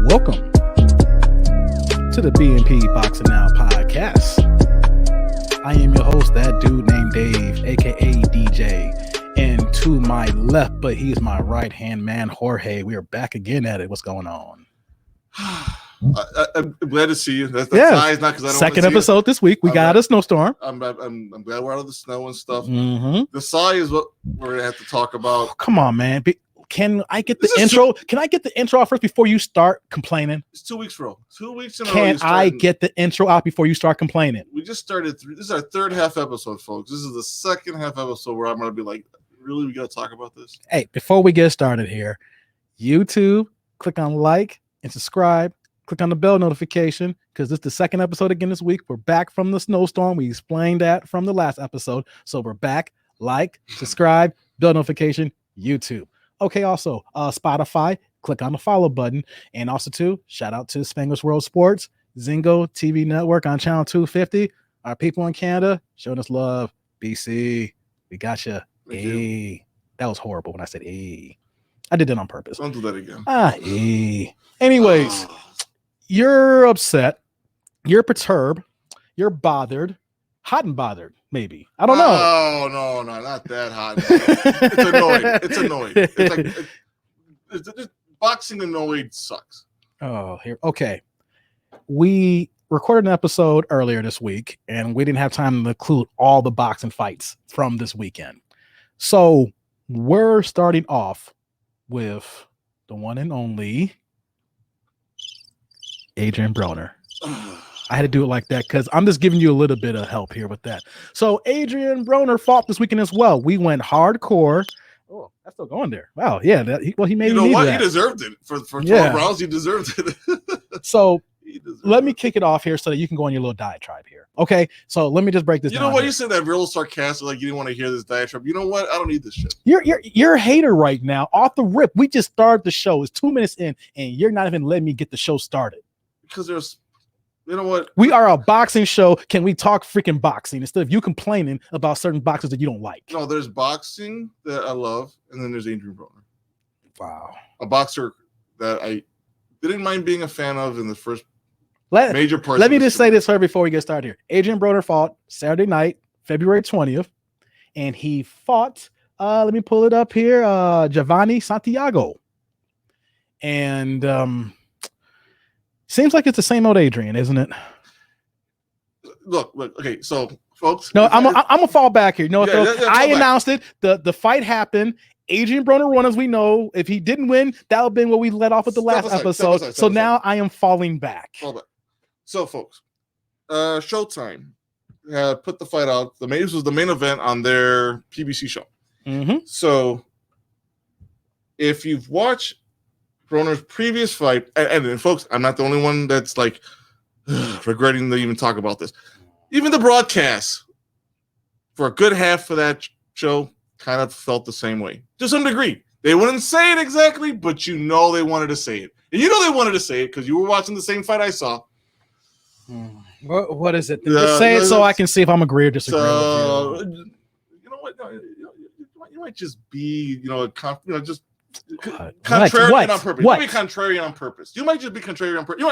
Welcome to the BNP Boxing Now podcast. I am your host, that dude named Dave, aka DJ. And to my left, but he's my right-hand man, Jorge. We are back again at it. What's going on? I'm glad to see you. That's not because I don't. Second episode this week. We got a snowstorm. I'm glad we're out of the snow and stuff. Mm-hmm. The sigh is what we're gonna have to talk about. Oh, come on, man. Can I get the intro? Can I get the intro out first before you start complaining? It's 2 weeks, bro. 2 weeks in a row. Can I get the intro out before you start complaining? We just started. This is our third half episode, folks. This is the second half episode where I'm gonna be like, really, we gotta talk about this. Hey, before we get started here, YouTube, click on like and subscribe. Click on the bell notification because this is the second episode again this week. We're back from the snowstorm. We explained that from the last episode. So we're back. Like, subscribe, bell notification, YouTube. Okay, also, Spotify, click on the follow button. And also, too, shout out to Spanglish World Sports, Zingo TV Network on channel 250. Our people in Canada showing us love. BC, we got you. Hey, that was horrible when I said hey. I did that on purpose. Don't do that again. Hey. Anyways. You're upset, you're perturbed, you're bothered, hot and bothered, maybe. I don't know. No, not that hot. It's annoying. It's like boxing annoyed sucks. Oh, here. Okay. We recorded an episode earlier this week, and we didn't have time to include all the boxing fights from this weekend. So we're starting off with the one and only Adrian Broner. I had to do it like that because I'm just giving you a little bit of help here with that. So Adrian Broner fought this weekend as well. We went hardcore. Oh, that's still going there. Wow, yeah. He made. You know what? That. He deserved it for 12 rounds. He deserved it. So let me kick it off here so that you can go on your little diatribe here. Okay. So let me just break this down. You know what? Here. You said that real sarcastic, like you didn't want to hear this diatribe. You know what? I don't need this shit. You're a hater right now. Off the rip. We just started the show. It's 2 minutes in, and you're not even letting me get the show started. Because there's, you know what? We are a boxing show. Can we talk freaking boxing instead of you complaining about certain boxers that you don't like? No, there's boxing that I love, and then there's Adrian Broner. Wow. A boxer that I didn't mind being a fan of in the first major part. Let me just say this here before we get started here. Adrian Broner fought Saturday night, February 20th, and he fought, let me pull it up here, Giovanni Santiago. And seems like it's the same old Adrian, isn't it? Look. Okay, so folks. No, I'm gonna fall back here. No, I announced it. The fight happened. Adrian Broner won, as we know. If he didn't win, that would have been what we let off with the last episode. So now I am falling back. So, folks, Showtime put the fight out. This was the main event on their PBC show. Mm-hmm. So, if you've watched Broner's previous fight, and folks, I'm not the only one that's like regretting to even talk about this. Even the broadcast for a good half of that show kind of felt the same way to some degree. They wouldn't say it exactly, but you know they wanted to say it, and you know they wanted to say it because you were watching the same fight I saw. What is it? Just say it so I can see if I'm agree or disagree with you. You know what? You might just be, just. Contrarian on purpose. What? You be contrarian on purpose. You might just be contrarian on purpose.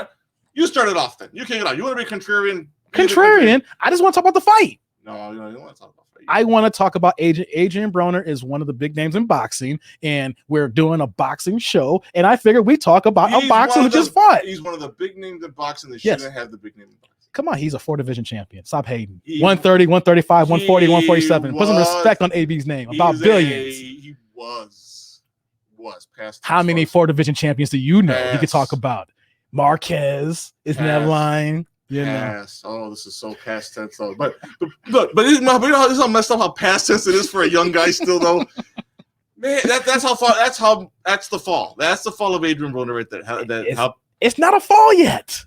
You started off then. You kick it out. You want to be contrarian? Contrarian? I just want to talk about the fight. No, you don't want to talk about the fight. I want to talk about Adrian Broner is one of the big names in boxing, and we're doing a boxing show, and I figured we talk about a boxer who just fought. He's one of the big names in boxing that shouldn't have the big name in boxing. Come on, he's a 4-division champion. Stop hating. 130, 135, 140, 147. Put some respect on AB's name. About billions. He was past. How many 4-division champions do you know you could talk about? Marquez is in that line. Pass. Oh, this is so past tense though. But you know how messed up how past tense it is for a young guy still though. Man, that's the fall. That's the fall of Adrian Broner right there. It's not a fall yet.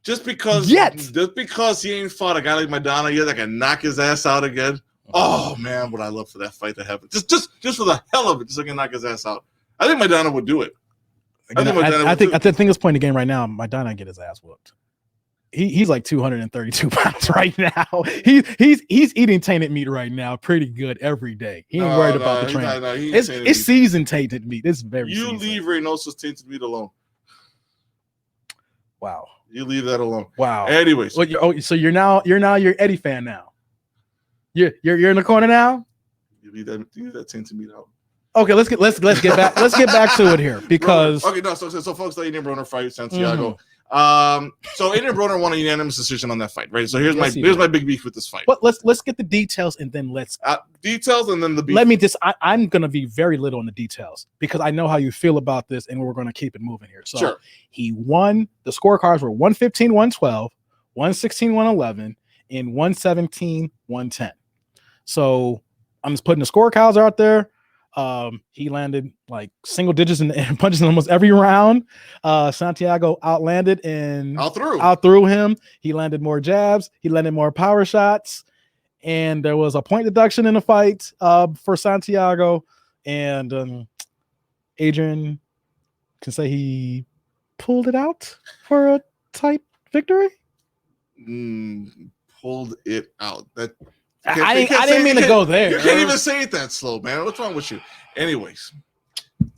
Just because he ain't fought a guy like Madonna yet that can knock his ass out again. Oh man, would I love for that fight to happen? Just for the hell of it, just so he can knock his ass out. I think Madonna would do it. I think at this point in the game right now, Madonna get his ass whooped. He's like 232 pounds right now. He's eating tainted meat right now, pretty good every day. He ain't worried about the training. It's seasoned tainted meat. It's very. You leave Reynosa's tainted meat alone. Wow. You leave that alone. Wow. Anyways. Well, so you're Eddie fan now. You're in the corner now. You leave that team to me out. Okay, let's get back to it here because Broner. Okay, no, so folks, the Adrian Broner fight, Santiago. So Adrian Broner won a unanimous decision on that fight, right? So here's my big beef with this fight. But let's get the details and then details and then the beef. Let me just I'm gonna be very little on the details because I know how you feel about this and we're gonna keep it moving here. So sure. He won. The scorecards were 115, 112, 116, 111, and 117, 110. So I'm just putting the scorecards out there. He landed like single digits and punches in almost every round. Santiago outlanded and outthrew him. He landed more jabs. He landed more power shots. And there was a point deduction in the fight for Santiago. And Adrian can say he pulled it out for a tight victory. Pulled it out. I didn't mean to go there. You can't even say it that slow, man. What's wrong with you? Anyways,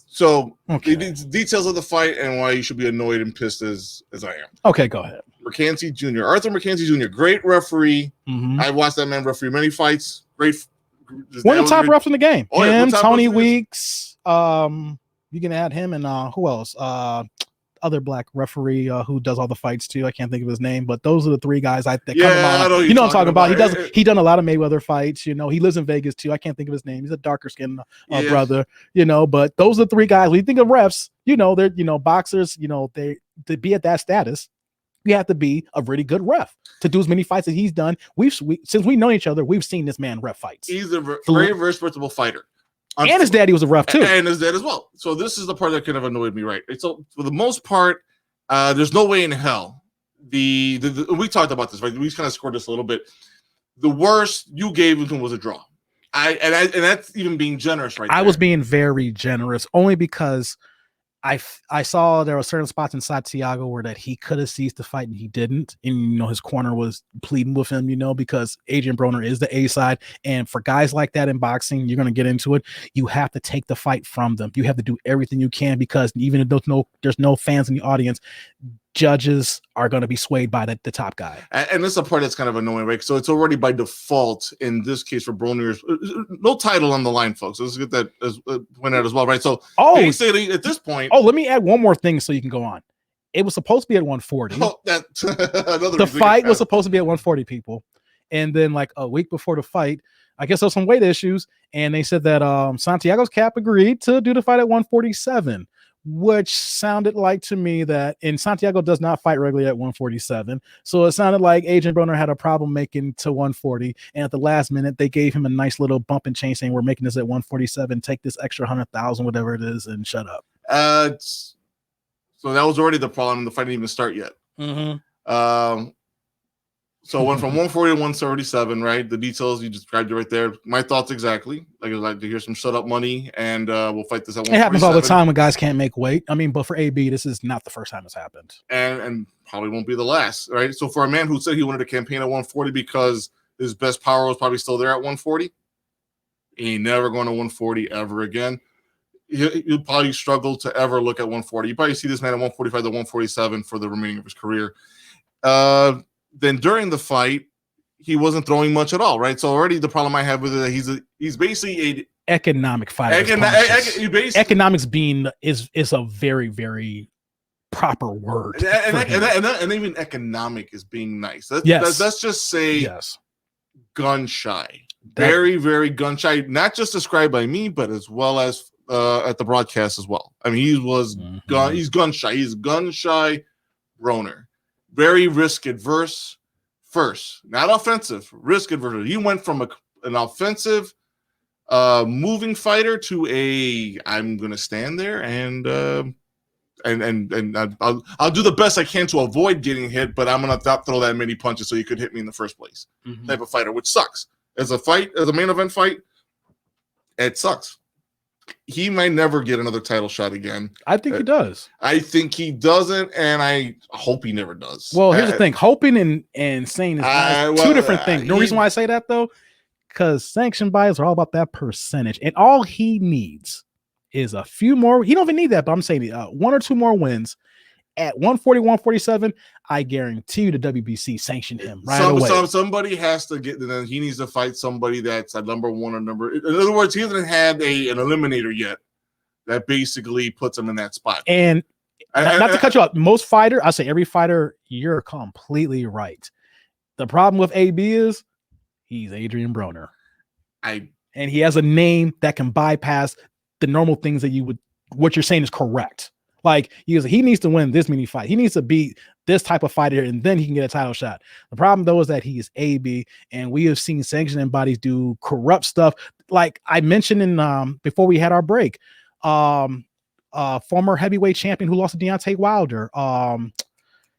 so the details of the fight and why you should be annoyed and pissed as I am. Okay, go ahead. Arthur McKenzie Jr., great referee. Mm-hmm. I've watched that man referee many fights. Great. One of the top refs in the game. Oh, him, Tony Weeks. You can add him and who else? Other black referee who does all the fights too. I can't think of his name, but those are the three guys that come to mind. I know you know what I'm talking about. He done a lot of Mayweather fights. You know, he lives in Vegas too. I can't think of his name. He's a darker skinned brother. You know, but those are the three guys. When you think of refs, you know, they're boxers. You know, they to be at that status, you have to be a really good ref to do as many fights as he's done. Since we know each other, we've seen this man ref fights. He's a very respectable fighter. And his daddy was a ref too. And his dad as well. So this is the part that kind of annoyed me, right? So for the most part, there's no way in hell. We talked about this, right? We kind of scored this a little bit. The worst you gave him was a draw. And that's even being generous, right? I was being very generous only because I saw there were certain spots in Santiago where that he could have seized the fight and he didn't. And, you know, his corner was pleading with him, you know, because Adrian Broner is the A side. And for guys like that in boxing, you're going to get into it. You have to take the fight from them. You have to do everything you can because even if there's no fans in the audience, judges are going to be swayed by the top guy. And this is a part that's kind of annoying, right? So it's already by default in this case for Broner. No title on the line, folks. Let's get that point out as well, right? So basically at this point. Oh, let me add one more thing so you can go on. It was supposed to be at 140. Oh, the fight was supposed to be at 140, people. And then like a week before the fight, I guess there was some weight issues. And they said that Santiago's cap agreed to do the fight at 147. Which sounded like to me that, and Santiago does not fight regularly at 147. So it sounded like Adrian Broner had a problem making to 140. And at the last minute, they gave him a nice little bump and change saying, we're making this at 147, take this extra 100,000, whatever it is, and shut up. So that was already the problem. The fight didn't even start yet. Mm-hmm. So it went from 140 to 137, right? The details, you described it right there. My thoughts exactly. Like, I'd like to hear some shut up money, and we'll fight this at 147. It happens all the time when guys can't make weight. I mean, but for AB, this is not the first time it's happened. And probably won't be the last, right? So for a man who said he wanted to campaign at 140 because his best power was probably still there at 140, he ain't never going to 140 ever again. He'll probably struggle to ever look at 140. You probably see this man at 145 to 147 for the remaining of his career. Then during the fight, he wasn't throwing much at all, right? So already the problem I have with it, he's basically a economic fighter. Economics is a very, very proper word. And even economic is being nice. Let's just say gun shy. Very, very gun shy. Not just described by me, but as well as at the broadcast as well. I mean, he's gun shy. He's gun shy Broner. Very risk adverse first, not offensive, risk adverse. He went from an offensive moving fighter to I'm going to stand there and I'll do the best I can to avoid getting hit, but I'm going to not throw that many punches so you could hit me in the first place. Type of fighter, which sucks. As a main event fight, it sucks. He might never get another title shot again. I think he does. I think he doesn't, and I hope he never does. Well, here's the thing. Hoping and saying is two different things. The reason why I say that, though, because sanction buyers are all about that percentage. And all he needs is a few more. He don't even need that, but I'm saying 1 or 2 more wins. at 140, 147, I guarantee you the WBC sanctioned him right away. Somebody has to get. Then he needs to fight somebody that's a number one or number. In other words, he hasn't had an eliminator yet that basically puts him in that spot. And not to cut you off, most fighter, I say every fighter, you're completely right. The problem with AB is he's Adrian Broner. And he has a name that can bypass the normal things that what you're saying is correct. Like he needs to win this many fights. He needs to beat this type of fighter, and then he can get a title shot. The problem though is that he is AB, and we have seen sanctioning bodies do corrupt stuff. Like I mentioned in before we had our break, former heavyweight champion who lost to Deontay Wilder.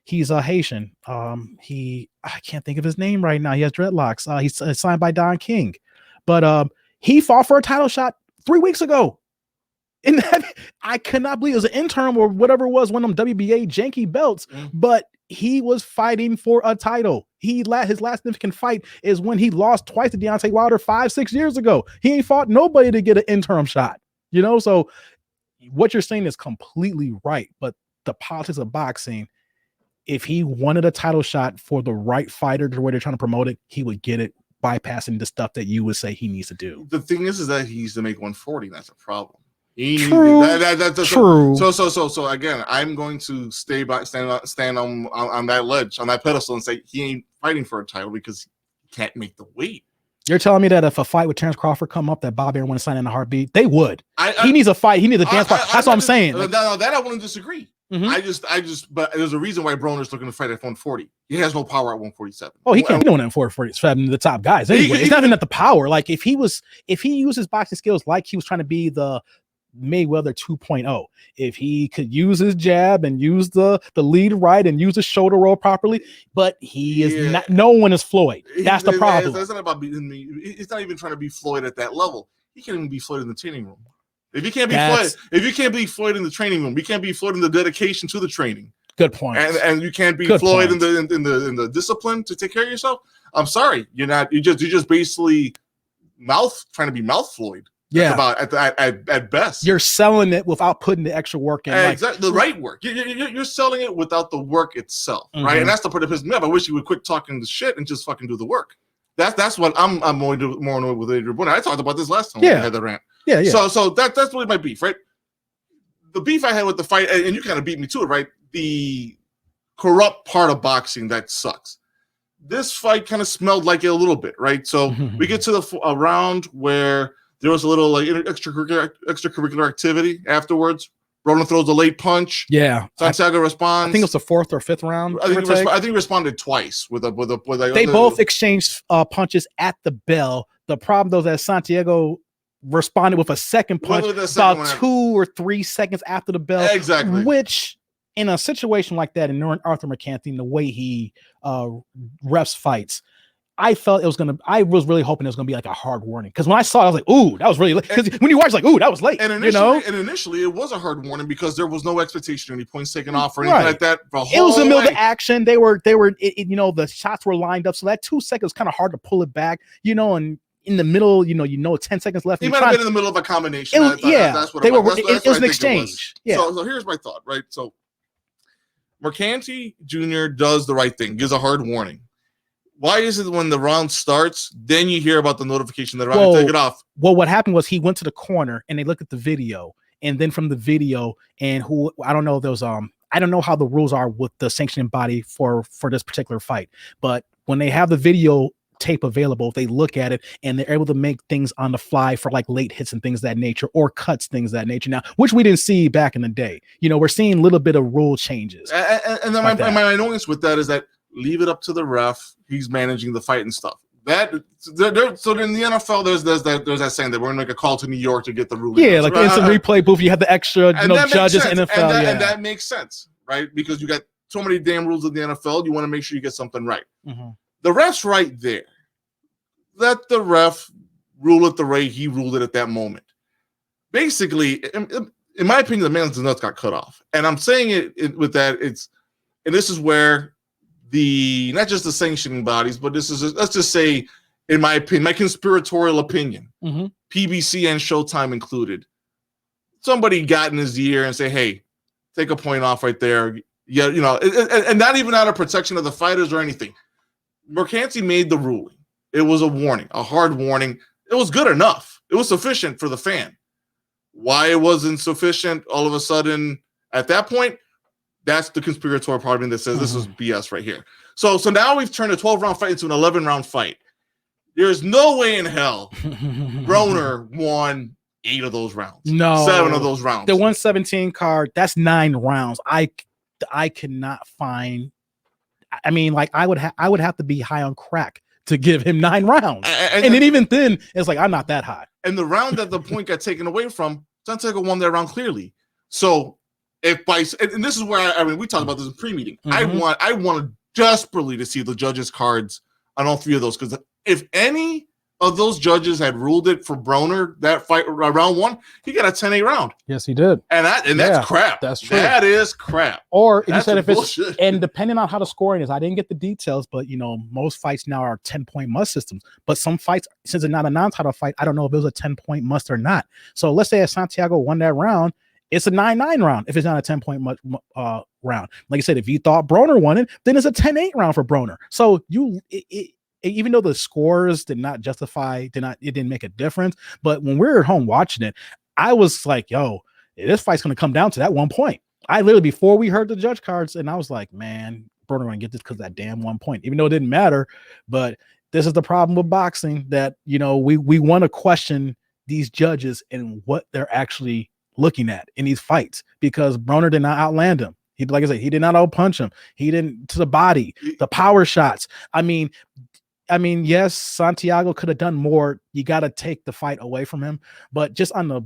He's a Haitian. I can't think of his name right now. He has dreadlocks. He's signed by Don King, but he fought for a title shot 3 weeks ago. And that, I cannot believe it was an interim or whatever it was, one of them WBA janky belts, but he was fighting for a title. His last significant fight is when he lost twice to Deontay Wilder 5-6 years ago. He ain't fought nobody to get an interim shot, So what you're saying is completely right. But the politics of boxing, if he wanted a title shot for the right fighter to where they're trying to promote it, he would get it, bypassing the stuff that you would say he needs to do. The thing is that he needs to make 140. That's a problem. True. True. So again, I'm going to stand on that ledge, on that pedestal, and say he ain't fighting for a title because he can't make the weight. You're telling me that if a fight with Terrence Crawford come up, that Bobby want to sign in a heartbeat, they would. He needs a fight. He needs a dance fight. That's what I'm saying. No, that I wouldn't disagree. Mm-hmm. But there's a reason why Broner's looking to fight at 140. He has no power at 147. Oh, he can't be doing that at 147. The top guys anyway. It's not even at the power. Like if he used his boxing skills like he was trying to be the Mayweather 2.0, if he could use his jab and use the lead right and use the shoulder roll properly, but he is not. No one is Floyd. That's the problem. It's not about beating me. It's not even trying to be Floyd at that level. He can't even be Floyd in the training room. If you can't be Floyd in the training room, we can't be Floyd in the dedication to the training. Good point. And you can't be Floyd in the discipline to take care of yourself. I'm sorry, you're not. You're just basically trying to be mouth Floyd. Yeah, about at best. You're selling it without putting the extra work in. Exactly, the right work. You're selling it without the work itself, right? And that's the part that pisses me off. I wish you would quit talking the shit and just fucking do the work. That's what I'm more annoyed with Adrian Broner. I talked about this last time. Yeah, we had the rant. Yeah. So that's really my beef, right? The beef I had with the fight, and you kind of beat me to it, right? The corrupt part of boxing that sucks. This fight kind of smelled like it a little bit, right? So we get to a round where there was a little like extracurricular activity afterwards. Breland throws a late punch. Yeah, Santiago responds. I think it was the 4th or 5th round. I think he responded twice with a. They both exchanged punches at the bell. The problem though is that Santiago responded with a second punch about 2 or 3 seconds after the bell. Exactly. Which in a situation like that, and knowing Arthur McCanty, the way he refs fights, I was really hoping it was gonna be like a hard warning, because when I saw it, I was like, "Ooh, that was really late." Because when you watch, like, "Ooh, that was late." And initially, it was a hard warning because there was no expectation of any points taken off or anything like that. It was in the middle of the action. They were, the shots were lined up, so that 2 seconds kind of hard to pull it back, and in the middle, 10 seconds left. He might have been in the middle of a combination. That's what it was an exchange. Yeah. So here's my thought, right? So McCanty Jr. does the right thing, gives a hard warning. Why is it when the round starts, then you hear about the notification that the round take it off? Well, what happened was he went to the corner and they looked at the video, and then from the video, and I don't know I don't know how the rules are with the sanctioning body for this particular fight, but when they have the video tape available, they look at it and they're able to make things on the fly for like late hits and things of that nature, or cuts, things of that nature now, which we didn't see back in the day. We're seeing a little bit of rule changes. And then my annoyance with that is that leave it up to the ref. He's managing the fight and stuff. So in the NFL, there's that saying that we're gonna make a call to New York to get the ruling. Yeah, like the instant replay booth. You have the extra judges in NFL. And that makes sense, right? Because you got so many damn rules in the NFL. You want to make sure you get something right. Mm-hmm. The ref's right there. Let the ref rule it the way he ruled it at that moment. Basically, in my opinion, the man's nuts got cut off. And I'm saying it with that, and this is where not just the sanctioning bodies, but this is, let's just say, in my opinion, my conspiratorial opinion, PBC and Showtime included, somebody got in his ear and say, hey, take a point off right there. Yeah, and not even out of protection of the fighters or anything. Mercanti made the ruling. It was a warning, a hard warning. It was good enough. It was sufficient for the fan. Why it wasn't sufficient all of a sudden at that point, that's the conspiratorial part of me that says this is BS right here. So now we've turned a 12-round fight into an 11-round fight. There's no way in hell Broner won 8 of those rounds. No. 7 of those rounds. The 117 card, that's 9 rounds. I cannot find. I mean, like I would have to be high on crack to give him 9 rounds. And then even then, it's like I'm not that high. And the round that the point got taken away from, Santiago won that round clearly. So and this is where we talked about this in pre-meeting. I want desperately to see the judges' cards on all 3 of those, because if any of those judges had ruled it for Broner, that fight round 1, he got a 10-8 round. Yes, he did. And that's crap. That's true. That is crap. Or you said if bullshit. It's and depending on how the scoring is, I didn't get the details, but most fights now are 10-point must systems. But some fights, since it's not a non-title fight, I don't know if it was a 10-point must or not. So let's say if Santiago won that round, it's a 9-9 round if it's not a 10-point round. Like I said, if you thought Broner won it, then it's a 10-8 round for Broner. So even though the scores did not justify, it didn't make a difference. But when we were at home watching it, I was like, yo, this fight's going to come down to that 1 point. I literally, before we heard the judge cards, and I was like, man, Broner going to get this because that damn 1 point, even though it didn't matter. But this is the problem with boxing, that, we want to question these judges and what they're actually looking at in these fights, because Broner did not outland him. Like I said, he did not outpunch him. He didn't, to the body, the power shots. I mean, yes, Santiago could have done more. You got to take the fight away from him. But just on the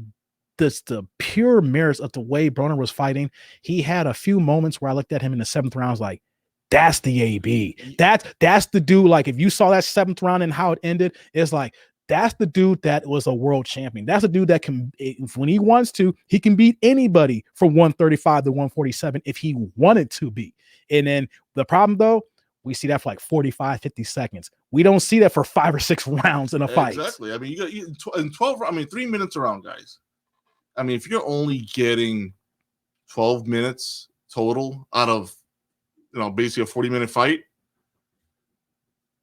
pure merits of the way Broner was fighting, he had a few moments where I looked at him in the 7th round. I was like, that's the AB. That's the dude. Like, if you saw that 7th round and how it ended, it's like, that's the dude that was a world champion. That's the dude that can, when he wants to, he can beat anybody from 135 to 147 if he wanted to be. And then the problem, though, we see that for like 45, 50 seconds. We don't see that for 5 or 6 rounds in a fight. Exactly. I mean, you got in 12. I mean, 3 minutes around, guys. I mean, if you're only getting 12 minutes total out of, basically a 40-minute fight,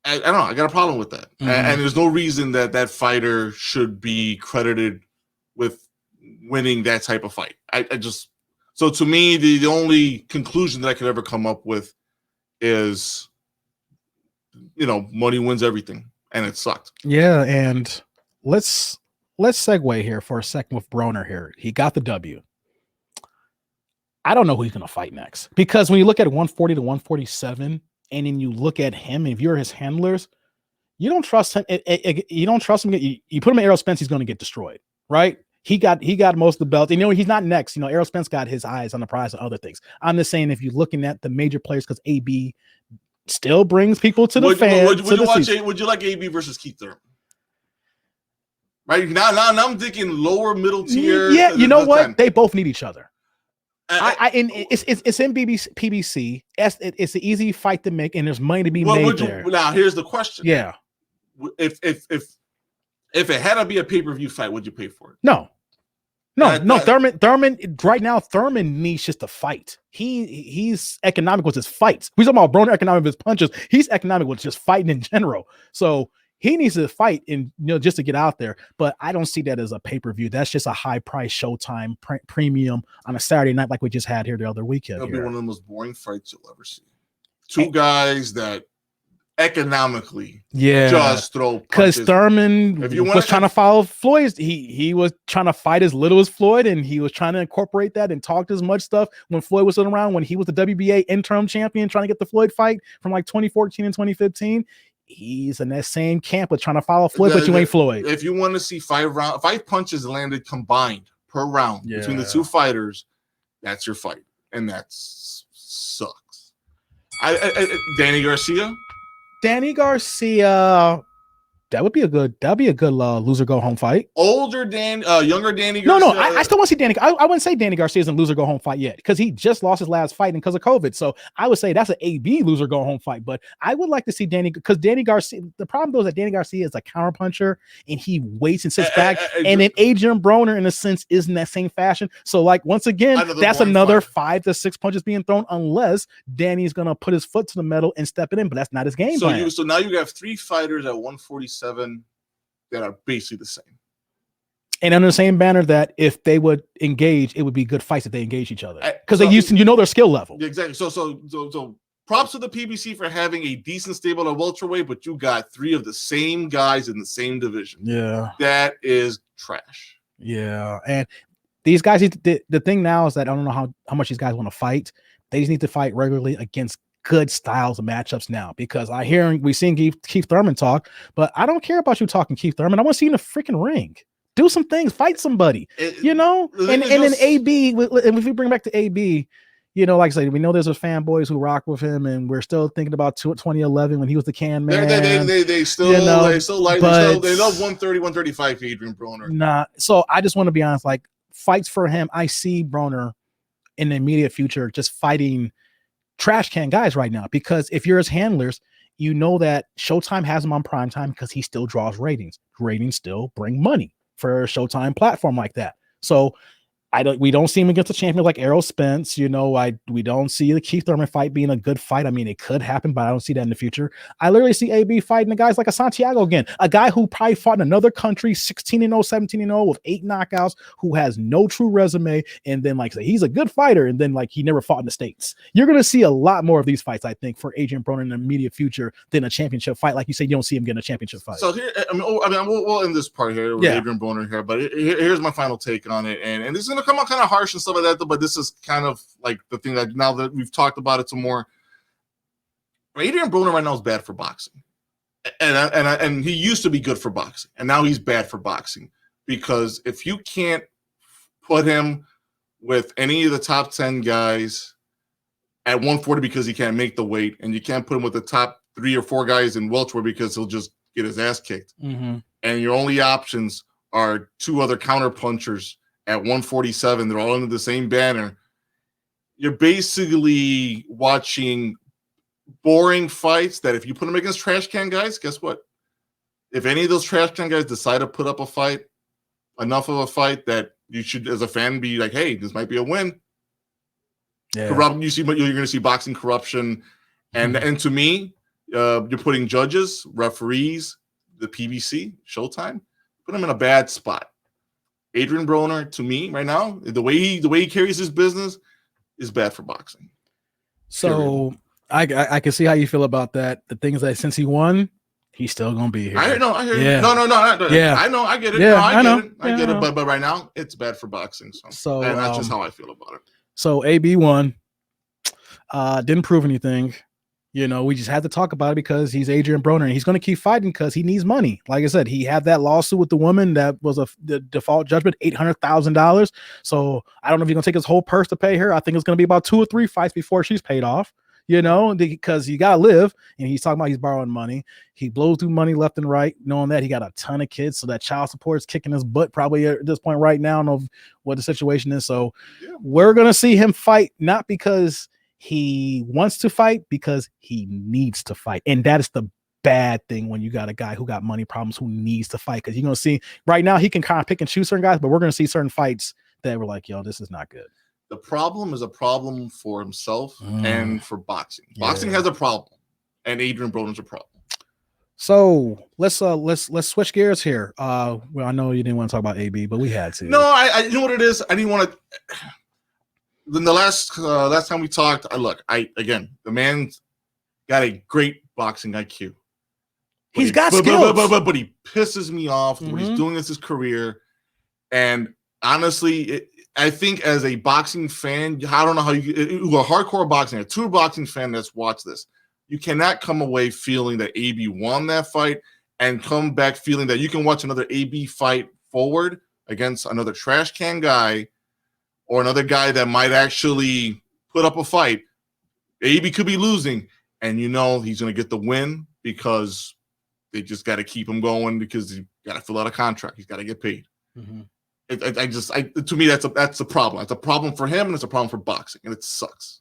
I don't know. I got a problem with that. And there's no reason that fighter should be credited with winning that type of fight. So to me, the only conclusion that I could ever come up with is, money wins everything, and it sucked. Yeah, and let's segue here for a second with Broner here. He got the W. I don't know who he's going to fight next, because when you look at 140 to 147, and then you look at him, and if you're his handlers, you don't trust him. You don't trust him. You put him in Errol Spence, he's going to get destroyed, right? He got most of the belts. He's not next. Errol Spence got his eyes on the prize and other things. I'm just saying, if you're looking at the major players, because AB still brings people to the fans. Would you like AB versus Keith Thurman? Right now I'm thinking lower middle tier. Yeah, you know what? They both need each other. And it's in PBC. It's an easy fight to make, and there's money to be made there. Now, here's the question. Yeah. If it had to be a pay-per-view fight, would you pay for it? No. Thurman right now, Thurman needs just to fight. He's economic with his fights. We're talking about Broner economic with his punches. He's economic with just fighting in general. So he needs to fight and just to get out there. But I don't see that as a pay-per-view. That's just a high price Showtime premium on a Saturday night like we just had here the other weekend. It'll be one of the most boring fights you'll ever see. Two guys that economically just throw punches. Because Thurman was trying to follow Floyd's. He was trying to fight as little as Floyd, and he was trying to incorporate that and talk as much stuff when Floyd was still around, when he was the WBA interim champion trying to get the Floyd fight from like 2014 and 2015. He's in that same camp of trying to follow Floyd, but you ain't Floyd. If you want to see 5 punches landed combined per round between the two fighters, that's your fight, and that sucks. Danny Garcia. That'd be a good loser go home fight. Younger Danny Garcia. No, I still want to see Danny. I wouldn't say Danny Garcia's in loser go home fight yet because he just lost his last fight because of COVID. So I would say that's an AB loser go home fight. But I would like to see Danny because Danny Garcia. The problem though is that Danny Garcia is a counter puncher and he waits and sits back. And then Adrian Broner, in a sense, is in that same fashion. So like once again, that's another 5 to 6 punches being thrown unless Danny's gonna put his foot to the metal and step it in. But that's not his game plan. So now you have 3 fighters at 147 that are basically the same. And under the same banner that if they would engage, it would be good fights if they engage each other. Because they used to, their skill level. Exactly. So props to the PBC for having a decent stable at welterweight, but you got 3 of the same guys in the same division. Yeah. That is trash. Yeah. And these guys, the thing now is that I don't know how much these guys want to fight. They just need to fight regularly against good styles of matchups now, because we've seen Keith Thurman talk, but I don't care about you talking Keith Thurman. I want to see you in a freaking ring. Do some things, fight somebody, and then AB, and if we bring back to AB, like I said, we know there's a fanboys who rock with him, and we're still thinking about 2011 when he was the can man. They still love 130, 135 for Adrian Broner. Nah, so I just want to be honest, like fights for him, I see Broner in the immediate future just fighting trash can guys right now, because if you're his handlers, you know that Showtime has him on primetime because he still draws ratings. Ratings still bring money for a Showtime platform like that. So we don't see him against a champion like Errol Spence. We don't see the Keith Thurman fight being a good fight. I mean, it could happen, but I don't see that in the future. I literally see AB fighting the guys like a Santiago again, a guy who probably fought in another country, 16-0, 17-0 with 8 knockouts, who has no true resume. And then like say he's a good fighter, and then like he never fought in the States. You're going to see a lot more of these fights, I think, for Adrian Broner in the immediate future than a championship fight. Like you said, you don't see him getting a championship fight. So here, we'll end this part here with Adrian Broner here, but here's my final take on it. And this is going to come out kind of harsh and stuff like that, but this is kind of like the thing that now that we've talked about it some more. Adrian Broner right now is bad for boxing, and he used to be good for boxing, and now he's bad for boxing, because if you can't put him with any of the top 10 guys at 140 because he can't make the weight, and you can't put him with the top 3 or 4 guys in welterweight because he'll just get his ass kicked, and your only options are 2 other counter punchers at 147, they're all under the same banner. You're basically watching boring fights that if you put them against trash can guys, guess what? If any of those trash can guys decide to put up a fight, enough of a fight that you should, as a fan, be like, hey, this might be a win. Yeah. You're going to see boxing corruption. And to me, you're putting judges, referees, the PBC, Showtime, put them in a bad spot. Adrian Broner, to me, right now, the way he carries his business is bad for boxing. So I can see how you feel about that. The thing is that since he won, he's still gonna be here. I hear you. Yeah. No. Yeah. I know. I get it. Yeah, I get it. But right now, it's bad for boxing. So and that's just how I feel about it. So AB won. Didn't prove anything. We just had to talk about it because he's Adrian Broner, and he's going to keep fighting because he needs money. Like I said, he had that lawsuit with the woman that was the default judgment, $800,000. So I don't know if he's going to take his whole purse to pay her. I think it's going to be about 2 or 3 fights before she's paid off, because you got to live. And he's talking about he's borrowing money. He blows through money left and right, knowing that he got a ton of kids. So that child support is kicking his butt probably at this point right now. I don't know what the situation is. So we're going to see him fight, not because he wants to fight, because he needs to fight. And that is the bad thing when you got a guy who got money problems who needs to fight, because you're going to see right now he can kind of pick and choose certain guys, but we're going to see certain fights that were like, yo, this is not good. The problem is a problem for himself and for boxing. Boxing has a problem, and Adrian Broner's a problem. So let's switch gears here. Well, I know you didn't want to talk about AB, but we had to. No, I you know what it is. I didn't want to. Then the last time we talked, the man's got a great boxing IQ. He's got skills, but he pisses me off when he's doing this his career. And honestly, I think as a boxing fan, I don't know how you a hardcore boxing, a true boxing fan that's watched this, you cannot come away feeling that AB won that fight and come back feeling that you can watch another AB fight forward against another trash can guy or another guy that might actually put up a fight. AB could be losing, and he's going to get the win because They just got to keep him going because you got to fill out a contract. He's got to get paid. Mhm. To me, that's a problem. It's a problem for him, and it's a problem for boxing, and it sucks.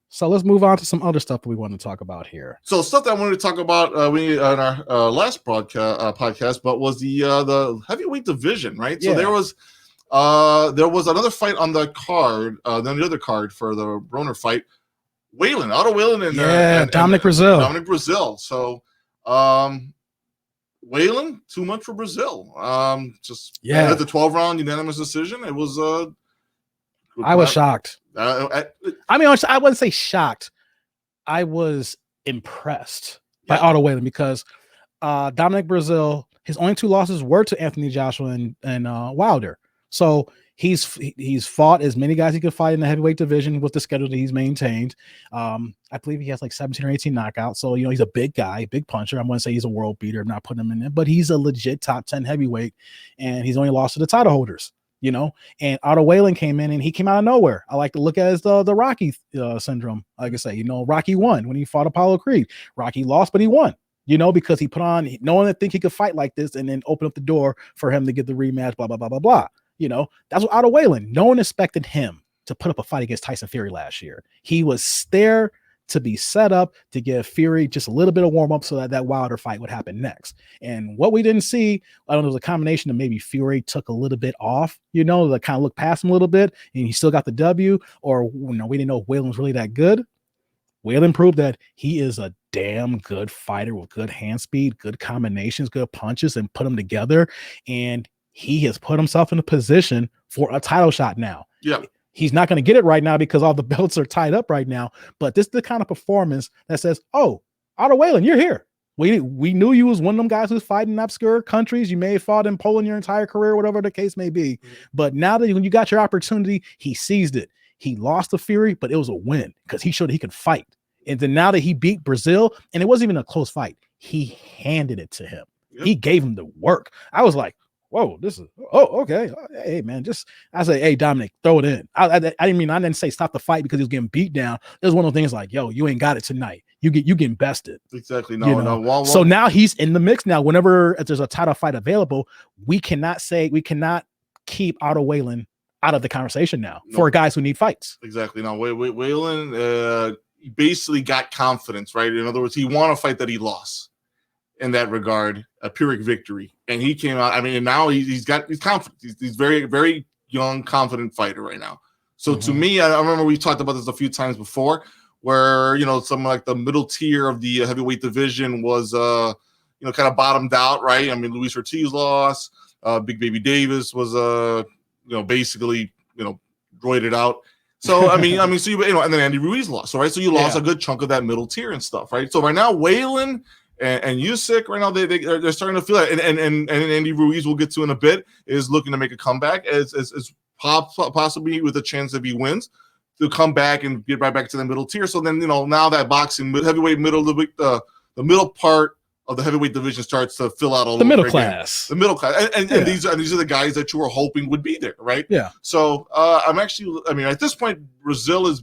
So let's move on to some other stuff that we want to talk about here. So stuff that I wanted to talk about on our last podcast, but was the heavyweight division, right? So Yeah. there was another fight on the card, then the other card for the Broner fight. Wallin, Otto Wallin, and Dominic Brazil. Dominic Brazil. So, Wallin, too much for Brazil. Just at the 12-round unanimous decision. It was I was shocked. I wouldn't say shocked. I was impressed by Otto Wallin because Dominic Brazil, his only 2 losses were to Anthony Joshua and Wilder. So he's fought as many guys as he could fight in the heavyweight division with the schedule that he's maintained. I believe he has like 17 or 18 knockouts. So, he's a big guy, big puncher. I'm going to say he's a world beater. I'm not putting him in there, but he's a legit top 10 heavyweight, and he's only lost to the title holders, and Otto Wallin came in and he came out of nowhere. I like to look at it as the Rocky syndrome. Like I say, Rocky won when he fought Apollo Creed. Rocky lost, but he won. Because he put on, no one think he could fight like this, and then open up the door for him to get the rematch, blah, blah, blah, blah, blah. That's what Otto Wallin. No one expected him to put up a fight against Tyson Fury last year. He was there to be set up to give Fury just a little bit of warm up so that Wilder fight would happen next. And what we didn't see, I don't know, was a combination of maybe Fury took a little bit off, to kind of look past him a little bit, and he still got the W, or we didn't know if Wallin was really that good. Wallin proved that he is a damn good fighter with good hand speed, good combinations, good punches, and put them together. And he has put himself in a position for a title shot now. Yeah. He's not going to get it right now because all the belts are tied up right now. But this is the kind of performance that says, oh, Otto Wallin, you're here. We knew you was one of them guys who's fighting in obscure countries. You may have fought in Poland your entire career, whatever the case may be. But now that when you got your opportunity, he seized it. He lost to Fury, but it was a win because he showed he could fight. And then now that he beat Brazil, and it wasn't even a close fight, he handed it to him. Yep. He gave him the work. I was like, whoa, okay. Hey, man, I say, hey, Dominic, throw it in. I didn't say stop the fight because he was getting beat down. It was one of those things like, yo, you ain't got it tonight. You getting bested. Exactly. So now he's in the mix. Now, whenever there's a title fight available, we cannot keep Otto Wallin out of the conversation now for guys who need fights. Exactly. Now, Wallin basically got confidence, right? In other words, he won a fight that he lost. In that regard, a Pyrrhic victory, and he came out. And now he's confident. He's very, very young, confident fighter right now. So to me, I remember we talked about this a few times before, where some like the middle tier of the heavyweight division was kind of bottomed out, right? I mean, Luis Ortiz lost, Big Baby Davis was basically roided out. So and then Andy Ruiz lost. So right, so you lost a good chunk of that middle tier and stuff, right? So right now, Wallin and Usyk right now they're starting to feel it, and Andy Ruiz, we'll get to in a bit, is looking to make a comeback as possibly with a chance if he wins to come back and get right back to the middle tier. So then now that boxing heavyweight the middle part of the heavyweight division starts to fill out the middle class, and these are the guys that you were hoping would be there, right? Yeah. So at this point, Brazil is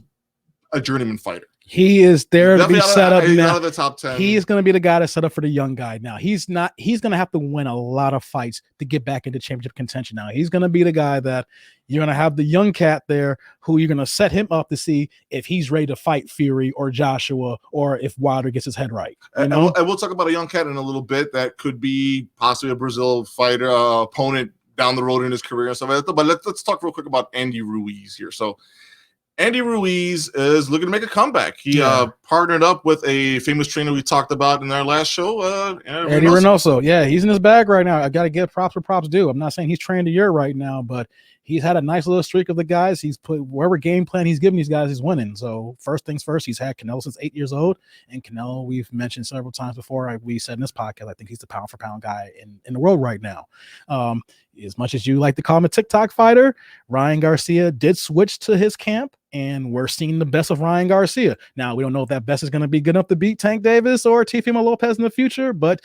a journeyman fighter. He is there to be set up now. Out of the top 10. He's going to be the guy that's set up for the young guy now. He's going to have to win a lot of fights to get back into championship contention now. He's going to be the guy that you're going to have the young cat there who you're going to set him up to see if he's ready to fight Fury or Joshua or if Wilder gets his head right. And we'll talk about a young cat in a little bit that could be possibly a Brazil fighter, opponent down the road in his career and stuff like that. But let's talk real quick about Andy Ruiz here. So Andy Ruiz is looking to make a comeback. He partnered up with a famous trainer we talked about in our last show, Eddie Reynoso. Yeah, he's in his bag right now. I got to give props where props due. I'm not saying he's trained a year right now, but he's had a nice little streak of the guys. He's put wherever game plan he's giving these guys, he's winning. So first things first, he's had Canelo since 8 years old. And Canelo, we've mentioned several times before, we said in this podcast, I think he's the pound for pound guy in the world right now. As much as you like to call him a TikTok fighter, Ryan Garcia did switch to his camp, and we're seeing the best of Ryan Garcia. Now, we don't know if that best is going to be good enough to beat Tank Davis or Teofimo Lopez in the future, but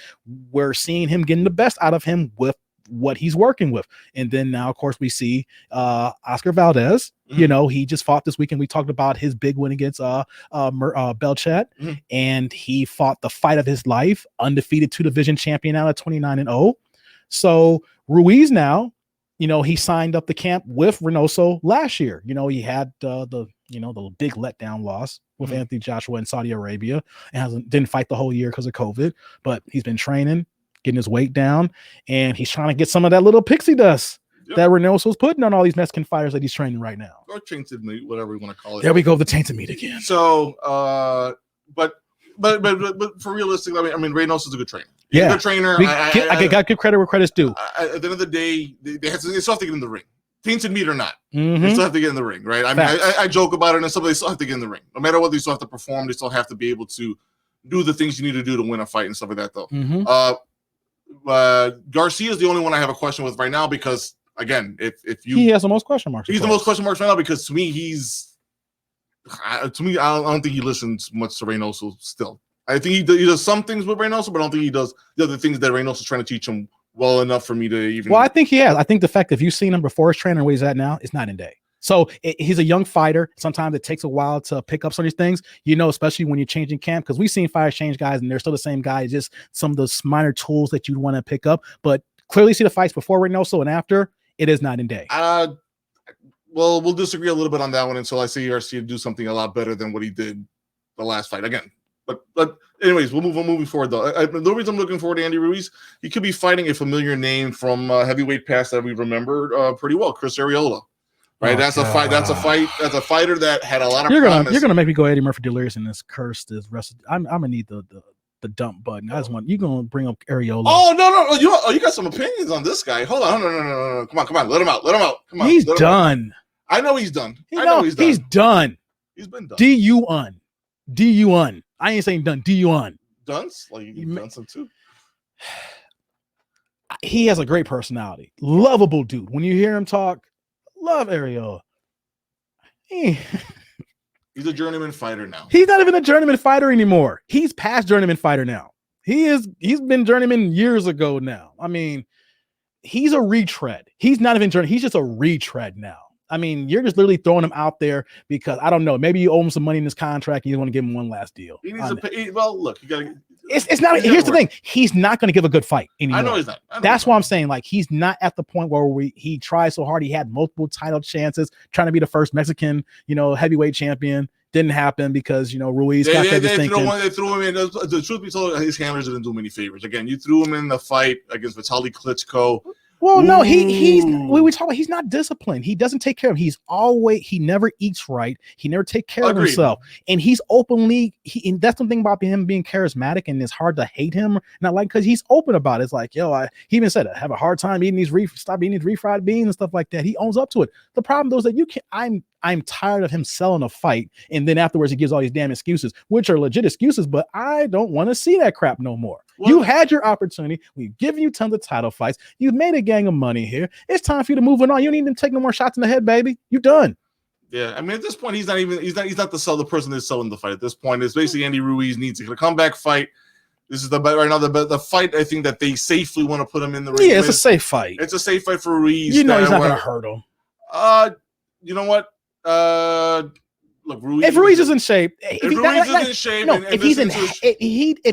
we're seeing him getting the best out of him with what he's working with. And then now, of course, we see Oscar Valdez. You know, he just fought this weekend. We talked about his big win against Belchat, and he fought the fight of his life, undefeated 2-division champion out of 29-0. So Ruiz now, you know, he signed up the camp with Reynoso last year. You know, he had the big letdown loss with Anthony Joshua in Saudi Arabia, and didn't fight the whole year because of COVID, but he's been training, getting his weight down, and he's trying to get some of that little pixie dust that Reynoso's putting on all these Mexican fighters that he's training right now. Or tainted meat, whatever you want to call it. There we go, the tainted meat again. So, but for realistic, I mean, Reynoso's a good trainer. He's a good trainer. I got good credit where credit's due. At the end of the day, they still have to get in the ring. Tainted meat or not, they still have to get in the ring, right? I mean, I joke about it, and some they still have to get in the ring. No matter what, they still have to perform. They still have to be able to do the things you need to do to win a fight and stuff like that, though. Garcia is the only one I have a question with right now because, again, he has the most question marks. He's the most question marks right now because to me, I don't think he listens much to Reynoso still. I think he does some things with Reynoso, but I don't think he does the other things that Reynoso's trying to teach him well enough for me to even. Well, I think he has. I think the fact that if you've seen him before his training where he's at now, it's night and day. So he's a young fighter. Sometimes it takes a while to pick up some of these things, you know, especially when you're changing camp, because we've seen fighters change guys and they're still the same guy, just some of those minor tools that you'd want to pick up. But clearly see the fights before Reynoso and after, it is night and day. Well, we'll disagree a little bit on that one until I see Garcia do something a lot better than what he did the last fight. Again, but anyways, we'll move forward though. The reason I'm looking forward to Andy Ruiz, he could be fighting a familiar name from heavyweight past that we remember pretty well, Chris Arreola. Right, that's a fight. That's a fighter that had a lot of. You're gonna make me go Eddie Murphy Delirious and this curse this rest. I'm gonna need the dump button. I just want you gonna bring up Arreola. Oh no, you got some opinions on this guy. Hold on, no. Come on, let him out. Come on, he's done. I know he's done. He's done. He's been done. D-U-N. I ain't saying done. D-U-N. Dunce? Like you've done some too. He has a great personality. Lovable dude. When you hear him talk, love Arreola. He's a journeyman fighter now. He's not even a journeyman fighter anymore. He's past journeyman fighter now. He's been journeyman years ago now. I mean, he's a retread. He's not even journeyman. He's just a retread now. I mean, you're just literally throwing him out there because I don't know. Maybe you owe him some money in this contract and you want to give him one last deal. He needs to pay. Well, look, you gotta. It's not. Here's the thing. He's not going to give a good fight anymore. I know he's not. That's why I'm saying, like, he's not at the point where he tried so hard. He had multiple title chances, trying to be the first Mexican, heavyweight champion. Didn't happen because Ruiz got that distinction. They threw him in. The truth be told, his handlers didn't do him any favors. Again, you threw him in the fight against Vitaly Klitschko. Well, no, we talk about he's not disciplined. He doesn't take care of him. He never eats right. He never take care of himself. And he's openly, and that's the thing about him being charismatic, and it's hard to hate him. Not like, because he's open about it. It's like, he even said, I have a hard time stop eating these refried beans and stuff like that. He owns up to it. The problem though is that I'm tired of him selling a fight, and then afterwards he gives all these damn excuses, which are legit excuses, but I don't want to see that crap no more. Well, you had your opportunity. We've given you tons of title fights. You've made a gang of money here. It's time for you to move on. You don't even take no more shots in the head, baby. You're done. Yeah, I mean, at this point, he's not the person that's selling the fight. At this point, it's basically Andy Ruiz needs a comeback fight. This is the fight I think that they safely want to put him in the ring. Yeah, it's a safe fight. It's a safe fight for Ruiz. He's not going to hurt him. You know what? Look, Ruiz. If Ruiz is in shape, if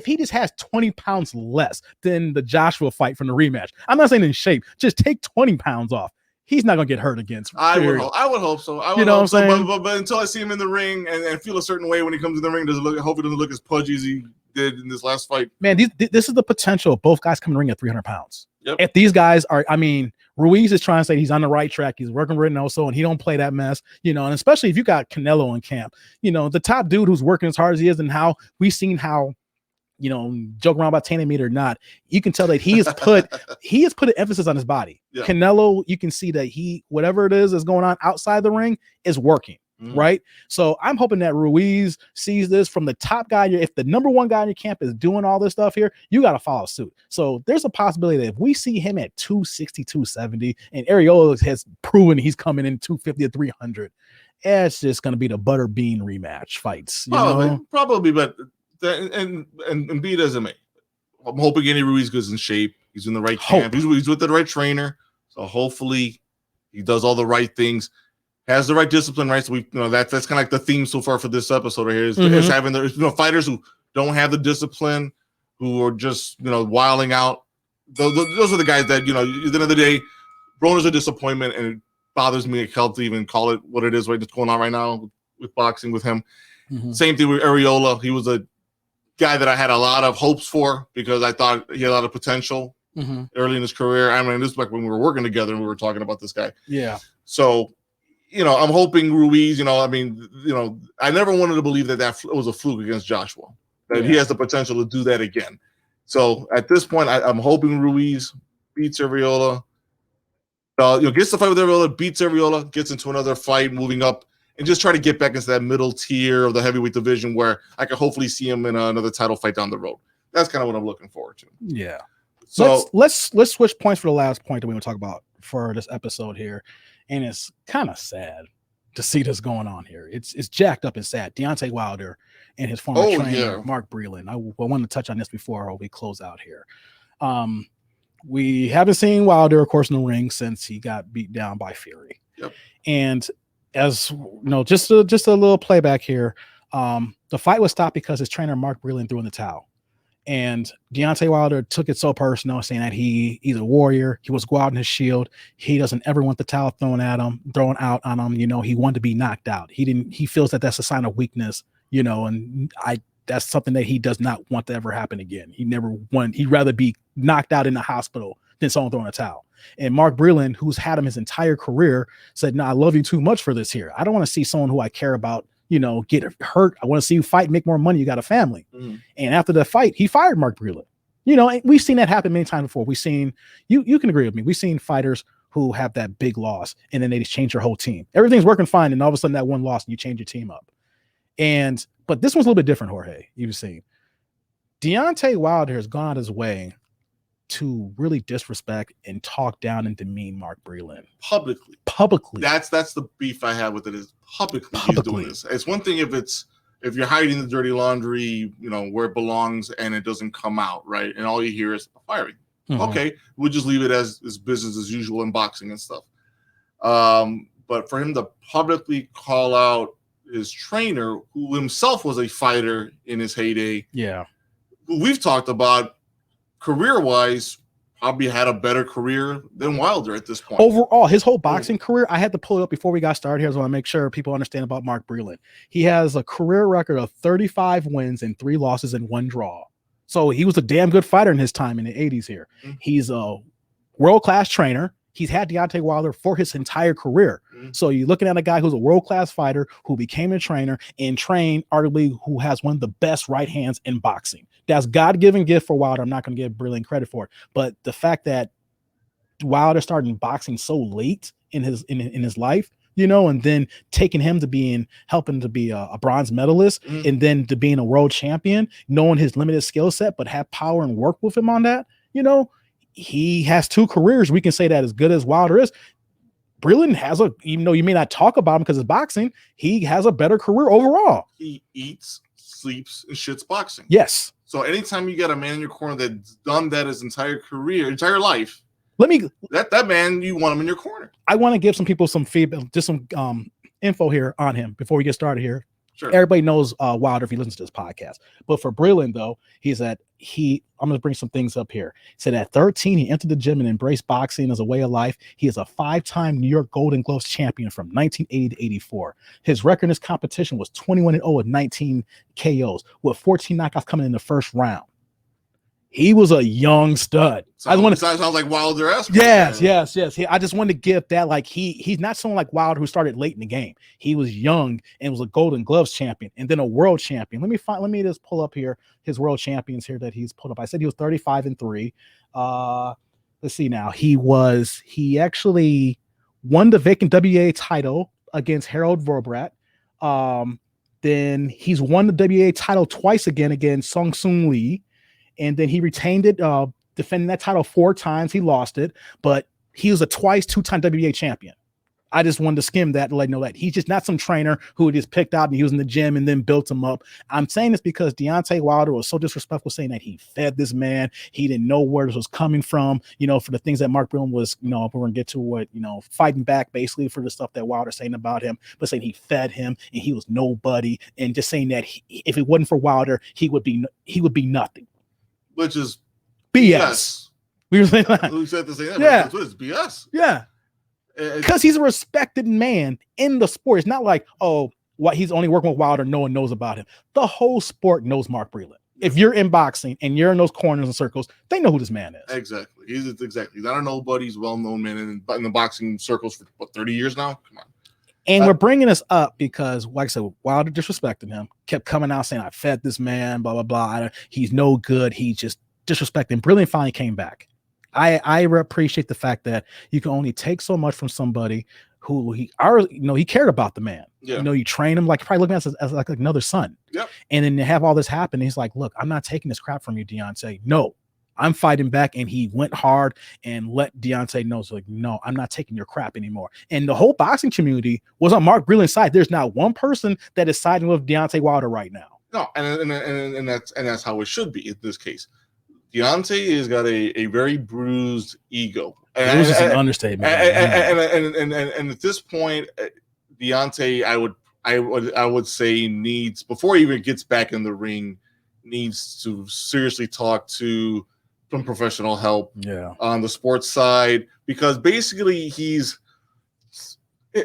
he just has 20 pounds less than the Joshua fight from the rematch, I'm not saying in shape, just take 20 pounds off. He's not gonna get hurt against. I would hope so. What I'm saying? But until I see him in the ring and feel a certain way when he comes in the ring, hope he doesn't look as pudgy as he did in this last fight. Man, this is the potential of both guys coming in the ring at 300 pounds. Yep. If these guys are, Ruiz is trying to say he's on the right track. He's working with Reynoso, and he don't play that mess, and especially if you got Canelo in camp, the top dude who's working as hard as he is, and how we've seen how, joke around about tainted meat or not, you can tell that he has put an emphasis on his body. Yeah. Canelo, you can see that whatever it is going on outside the ring is working. Mm-hmm. Right. So I'm hoping that Ruiz sees this from the top guy. If the number one guy in your camp is doing all this stuff here, you got to follow suit. So there's a possibility that if we see him at 260, 270, and Arreola has proven he's coming in 250 to 300, it's just going to be the butter bean rematch fights. Probably, but and be it as it may, I'm hoping Andy Ruiz goes in shape. He's in the right camp. He's with the right trainer. So hopefully he does all the right things, has the right discipline, right? So that's kind of like the theme so far for this episode right here is having the fighters who don't have the discipline, who are just wilding out. Those are the guys that at the end of the day, Broner's a disappointment, and it bothers me to even call it what it is right that's going on right now with boxing with him. Same thing with Areola. He was a guy that I had a lot of hopes for because I thought he had a lot of potential early in his career. I mean, this is like when we were working together and we were talking about this guy. Yeah. So, I'm hoping Ruiz, I never wanted to believe that was a fluke against Joshua, that he has the potential to do that again. So at this point, I'm hoping Ruiz beats Areola, gets the fight with Areola, beats Areola, gets into another fight, moving up, and just try to get back into that middle tier of the heavyweight division where I could hopefully see him in another title fight down the road. That's kind of what I'm looking forward to. Yeah. So let's switch points for the last point that we want to talk about for this episode here. And it's kind of sad to see this going on here. It's jacked up and sad. Deontay Wilder and his former trainer, Mark Breland. I wanted to touch on this before we close out here. We haven't seen Wilder, of course, in the ring since he got beat down by Fury. Yep. And as just a little playback here. The fight was stopped because his trainer, Mark Breland, threw in the towel. And Deontay Wilder took it so personal, saying that he's a warrior. He was guarding his shield. He doesn't ever want the towel thrown out on him. He wanted to be knocked out. He feels that that's a sign of weakness, and that's something that he does not want to ever happen again. He'd rather be knocked out in the hospital than someone throwing a towel. And Mark Breland, who's had him his entire career, said, "No, I love you too much for this here. I don't want to see someone who I care about get hurt. I want to see you fight, make more money. You got a family." And after the fight, he fired Mark Breland. And we've seen that happen many times before. We've seen, you can agree with me, we've seen fighters who have that big loss and then they just change their whole team. Everything's working fine, and all of a sudden that one loss and you change your team up. But this one's a little bit different, Jorge. You've seen Deontay Wilder has gone out his way to really disrespect and talk down and demean Mark Breland publicly. That's the beef I have with it, is publicly. He's doing this. It's one thing if you're hiding the dirty laundry, where it belongs, and it doesn't come out, right? And all you hear is firing. Okay, we'll just leave it as business as usual in boxing and stuff. But for him to publicly call out his trainer, who himself was a fighter in his heyday, who we've talked about, career-wise, probably had a better career than Wilder at this point. Overall, his whole boxing career, I had to pull it up before we got started here, so I want to make sure people understand about Mark Breland. He has a career record of 35 wins and 3 losses and 1 draw. So he was a damn good fighter in his time in the 80s here. He's a world-class trainer. He's had Deontay Wilder for his entire career. So you're looking at a guy who's a world-class fighter who became a trainer and trained arguably who has one of the best right hands in boxing. That's God-given gift for Wilder. I'm not going to give Breland credit for it. But the fact that Wilder started boxing so late in his life, and then taking him to helping to be a bronze medalist and then to being a world champion, knowing his limited skill set, but have power and work with him on that, he has 2 careers. We can say that as good as Wilder is, Breland has even though you may not talk about him because it's boxing, he has a better career overall. He eats, sleeps, and shits boxing. Yes. So anytime you got a man in your corner that's done that his entire life, that man, you want him in your corner. I want to give some people some feedback, just some info here on him before we get started here. Sure. Everybody knows Wilder if he listens to this podcast. But for Breland, though, I'm going to bring some things up here. He said at 13, he entered the gym and embraced boxing as a way of life. He is a 5-time New York Golden Gloves champion from 1980 to 84. His record in this competition was 21-0 with 19 KOs, with 14 knockouts coming in the first round. He was a young stud. Sounds like Wilder-esque. Yes. I just wanted to give that, like, he's not someone like Wilder who started late in the game. He was young and was a Golden Gloves champion and then a world champion. Let me just pull up here his world champions here that he's pulled up. I said he was 35-3. Let's see now. He actually won the vacant WA title against Harold Verbrat. Then he's won the WA title twice again against Sung Soon Lee. And then he retained it, defending that title 4 times. He lost it, but he was a 2-time WBA champion. I just wanted to skim that to let you know that he's just not some trainer who just picked out and he was in the gym and then built him up. I'm saying this because Deontay Wilder was so disrespectful, saying that he fed this man. He didn't know where this was coming from, for the things that Mark Breland was, we're going to get to what, fighting back basically for the stuff that Wilder's saying about him, but saying he fed him and he was nobody, and just saying that if it wasn't for Wilder, he would be nothing. Which is BS. We were saying that. Who said the same thing? Yeah. It's BS. Yeah. Because he's a respected man in the sport. It's not like, he's only working with Wilder, no one knows about him. The whole sport knows Mark Breland. If you're in boxing and you're in those corners and circles, they know who this man is. Exactly. He's not a nobody. He's a well-known man in the boxing circles for 30 years now. Come on. And we're bringing this up because, like I said, Wilder disrespected him, kept coming out saying, I fed this man, blah, blah, blah. He's no good. He just disrespected him. Breland finally came back. I appreciate the fact that you can only take so much from somebody who he cared about the man. Yeah. You train him, like probably looking at as like another son. Yep. And then to have all this happen, he's like, look, I'm not taking this crap from you, Deontay. No, I'm fighting back. And he went hard and let Deontay know, so like, no, I'm not taking your crap anymore. And the whole boxing community was on Mark Breland's side. There's not one person that is siding with Deontay Wilder right now. No, and that's how it should be in this case. Deontay has got a very bruised ego. Bruised is an understatement. And at this point, Deontay, I would say needs, before he even gets back in the ring, needs to seriously talk to some professional help on the sports side, because basically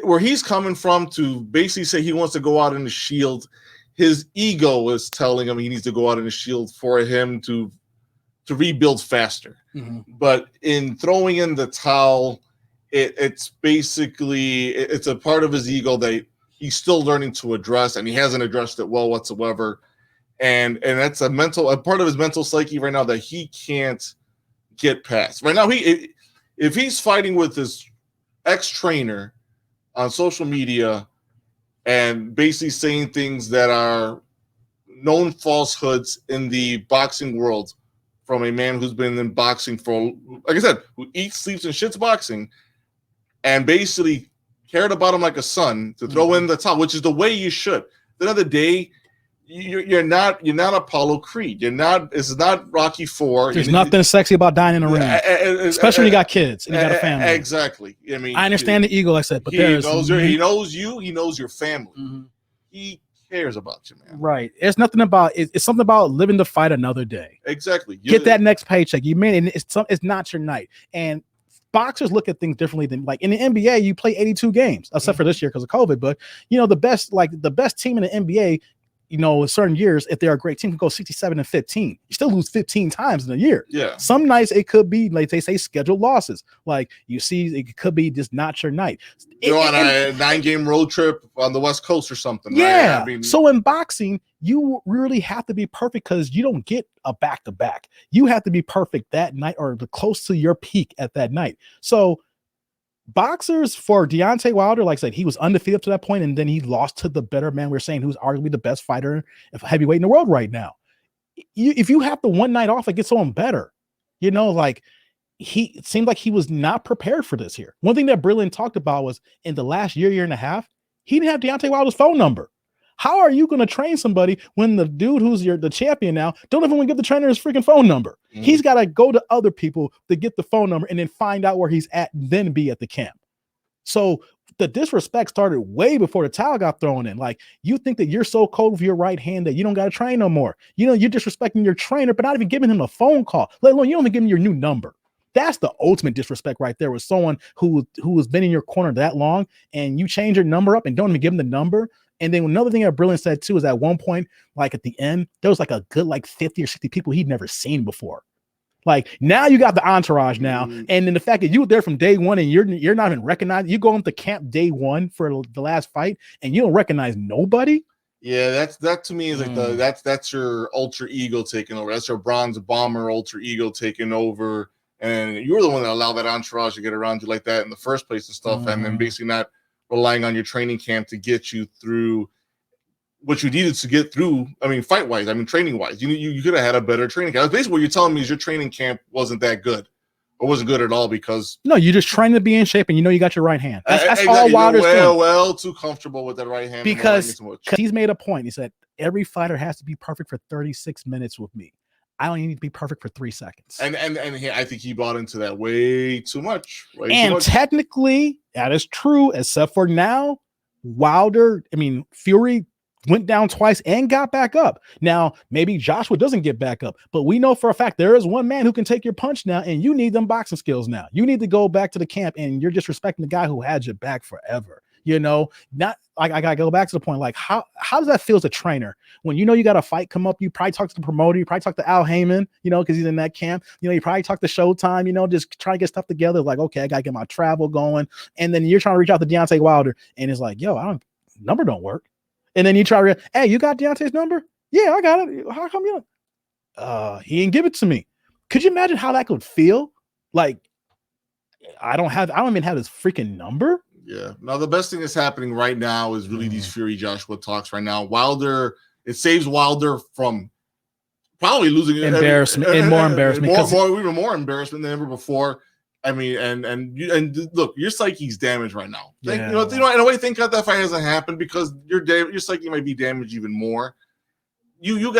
where he's coming from to basically say he wants to go out in the Shield, his ego is telling him he needs to go out in the Shield for him to rebuild faster. Mm-hmm. But in throwing in the towel, it's basically a part of his ego that he's still learning to address, and he hasn't addressed it well whatsoever. And that's a part of his mental psyche right now that he can't get past. Right now, if he's fighting with his ex-trainer on social media and basically saying things that are known falsehoods in the boxing world, from a man who's been in boxing for, like I said, who eats, sleeps, and shits boxing, and basically cared about him like a son, to throw in the towel, which is the way you should. At the end of the day, you're not Apollo Creed. It's not Rocky IV. There's nothing sexy about dying in a ring, especially when you got kids and you got a family. Exactly. I mean, I understand the ego, like I said, but he knows you. He knows your family. Mm-hmm. He cares about you, man. Right. It's nothing about it's something about living to fight another day. Exactly. Get that next paycheck. You mean it's not your night. And boxers look at things differently than, like, in the NBA, you play 82 games, except for this year because of COVID. But the best team in the NBA, certain years, if they're a great team, can go 67-15. You still lose 15 times in a year. Yeah. Some nights it could be, like they say, scheduled losses. Like, you see, it could be just not your night. You're on a 9-game road trip on the West Coast or something. Yeah. Right? I mean, so in boxing, you really have to be perfect because you don't get a back-to-back. You have to be perfect that night or close to your peak at that night. So boxers, for Deontay Wilder, like I said, he was undefeated up to that point, and then he lost to the better man we're saying, who's arguably the best fighter of heavyweight in the world right now. If you have the one night off, it gets on better. Like, it seemed like he was not prepared for this here. One thing that Breland talked about was, in the last year and a half, he didn't have Deontay Wilder's phone number. How are you going to train somebody when the dude who's the champion now don't even want to give the trainer his freaking phone number? Mm-hmm. He's got to go to other people to get the phone number and then find out where he's at and then be at the camp. So the disrespect started way before the towel got thrown in. Like, you think that you're so cold with your right hand that you don't got to train no more. You're disrespecting your trainer, but not even giving him a phone call, let alone you don't even give him your new number. That's the ultimate disrespect right there, with someone who has been in your corner that long, and you change your number up and don't even give him the number. And then another thing that Breland said too is, at one point, like at the end, there was like a good 50 or 60 people he'd never seen before. Like, now you got the entourage now, and then the fact that you were there from day one and you're not even recognized. You go into camp day one for the last fight and you don't recognize nobody. Yeah, that to me is like that's your ultra ego taking over. That's your bronze bomber ultra ego taking over, and you're the one that allowed that entourage to get around you like that in the first place and stuff, and then basically not relying on your training camp to get you through what you needed to get through. I mean, fight-wise, training-wise. You could have had a better training camp. Basically, what you're telling me is your training camp wasn't that good. or wasn't good at all because no, you're just trying to be in shape, and you got your right hand. That's exactly, all Wilder's doing. Well, too comfortable with that right hand because he's made a point. He said every fighter has to be perfect for 36 minutes with me. I don't need to be perfect for 3 seconds. And I think he bought into that way too much. Technically, that is true, except for now, Fury went down twice and got back up. Now, maybe Joshua doesn't get back up, but we know for a fact there is one man who can take your punch now, and you need them boxing skills now. You need to go back to the camp, and you're just respecting the guy who had your back forever. Not like I gotta go back to the point. Like, how does that feel as a trainer when you got a fight come up? You probably talk to the promoter, you probably talk to Al Heyman, because he's in that camp. You probably talk to Showtime, just try to get stuff together. Like, okay, I gotta get my travel going, and then you're trying to reach out to Deontay Wilder, and it's like, number don't work. And then you try to, hey, you got Deontay's number? Yeah, I got it. How come you? He didn't give it to me. Could you imagine how that could feel? Like, I don't even have his freaking number. Yeah. Now, the best thing that's happening right now is really these Fury Joshua talks right now. It saves Wilder from probably losing embarrassment and more embarrassment. Even more embarrassment than ever before. And look, your psyche's damaged right now. In a way, thank God that fight hasn't happened because your psyche might be damaged even more. You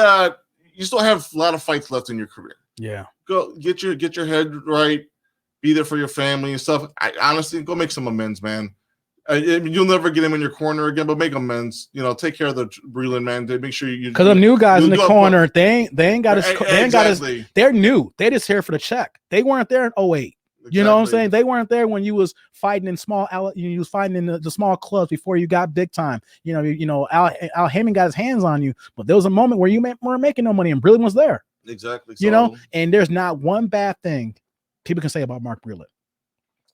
still have a lot of fights left in your career. Yeah. Go get your head right. Be there for your family and stuff. Honestly, go make some amends, man. You'll never get him in your corner again, but make amends. Take care of the Breland, man. Make sure you because the new guys in the corner, they ain't got his. They're new. They just here for the check. They weren't there in 2008. Exactly. You know what I'm saying? They weren't there when you was fighting in you was fighting in the small clubs before you got big time. Al Heyman got his hands on you, but there was a moment where you weren't making no money, and Breland was there. Exactly. And there's not one bad thing people can say about Mark Breland.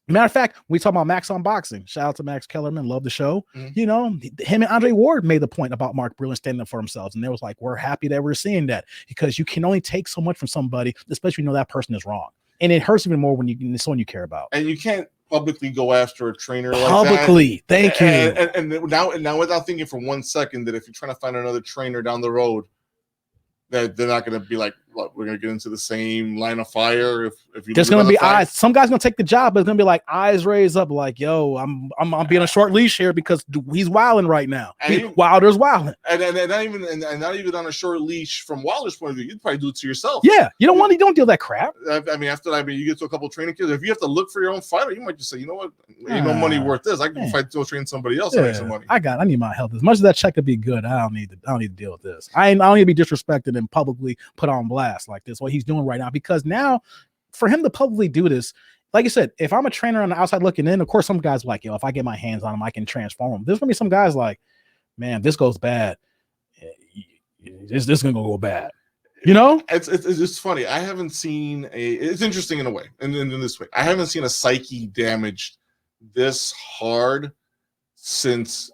Matter of fact, we talk about Max on Boxing. Shout out to Max Kellerman, love the show. Mm-hmm. Him and Andre Ward made the point about Mark Breland standing up for themselves, and they was like, "We're happy that we're seeing that because you can only take so much from somebody, especially that person is wrong." And it hurts even more when it's someone you care about. And you can't publicly go after a trainer publicly. Like that. Thank you. And now without thinking for 1 second that if you're trying to find another trainer down the road, that they're not going to be like, look, we're going to get into the same line of fire. If you there's going to be eyes. Some guy's going to take the job, but it's going to be like eyes raised up, like, yo, I'm being a short leash here because he's wilding right now. Wilder's wilding, and not even on a short leash from Wilder's point of view. You'd probably do it to yourself. Yeah, you don't deal that crap. After that, you get to a couple of training kids. If you have to look for your own fighter, you might just say, you know what, ain't no money worth this. I can go train somebody else and make some money. I need my help. As much as that check could be good, I don't need to deal with this. I don't need to be disrespected and publicly put on blast like this. What he's doing right now, because now for him to publicly do this, like I said, if I'm a trainer on the outside looking in, of course some guys are like, if I get my hands on him, I can transform him. There's gonna be some guys like, man, this goes bad. This is gonna go bad. It's just funny. I haven't seen it's interesting in a way, and in this way, I haven't seen a psyche damaged this hard since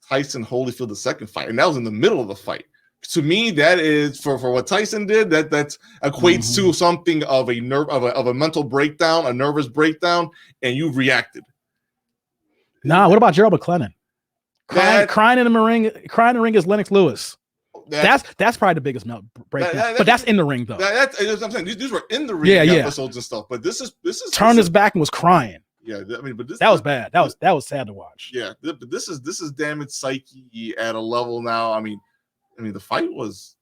Tyson Holyfield the second fight, and that was in the middle of the fight. To me, that is for what Tyson did. That equates to something of a mental breakdown, a nervous breakdown, and you reacted. Nah, what about Gerald McClellan? Crying in the ring is Lennox Lewis. That's probably the biggest breakdown. But that's in the ring though. That's what I'm saying. These were in the ring episodes and stuff. But this is turned his back and was crying. Yeah, but that was bad. That was sad to watch. Yeah, but this is damaged psyche at a level now. I mean, the fight was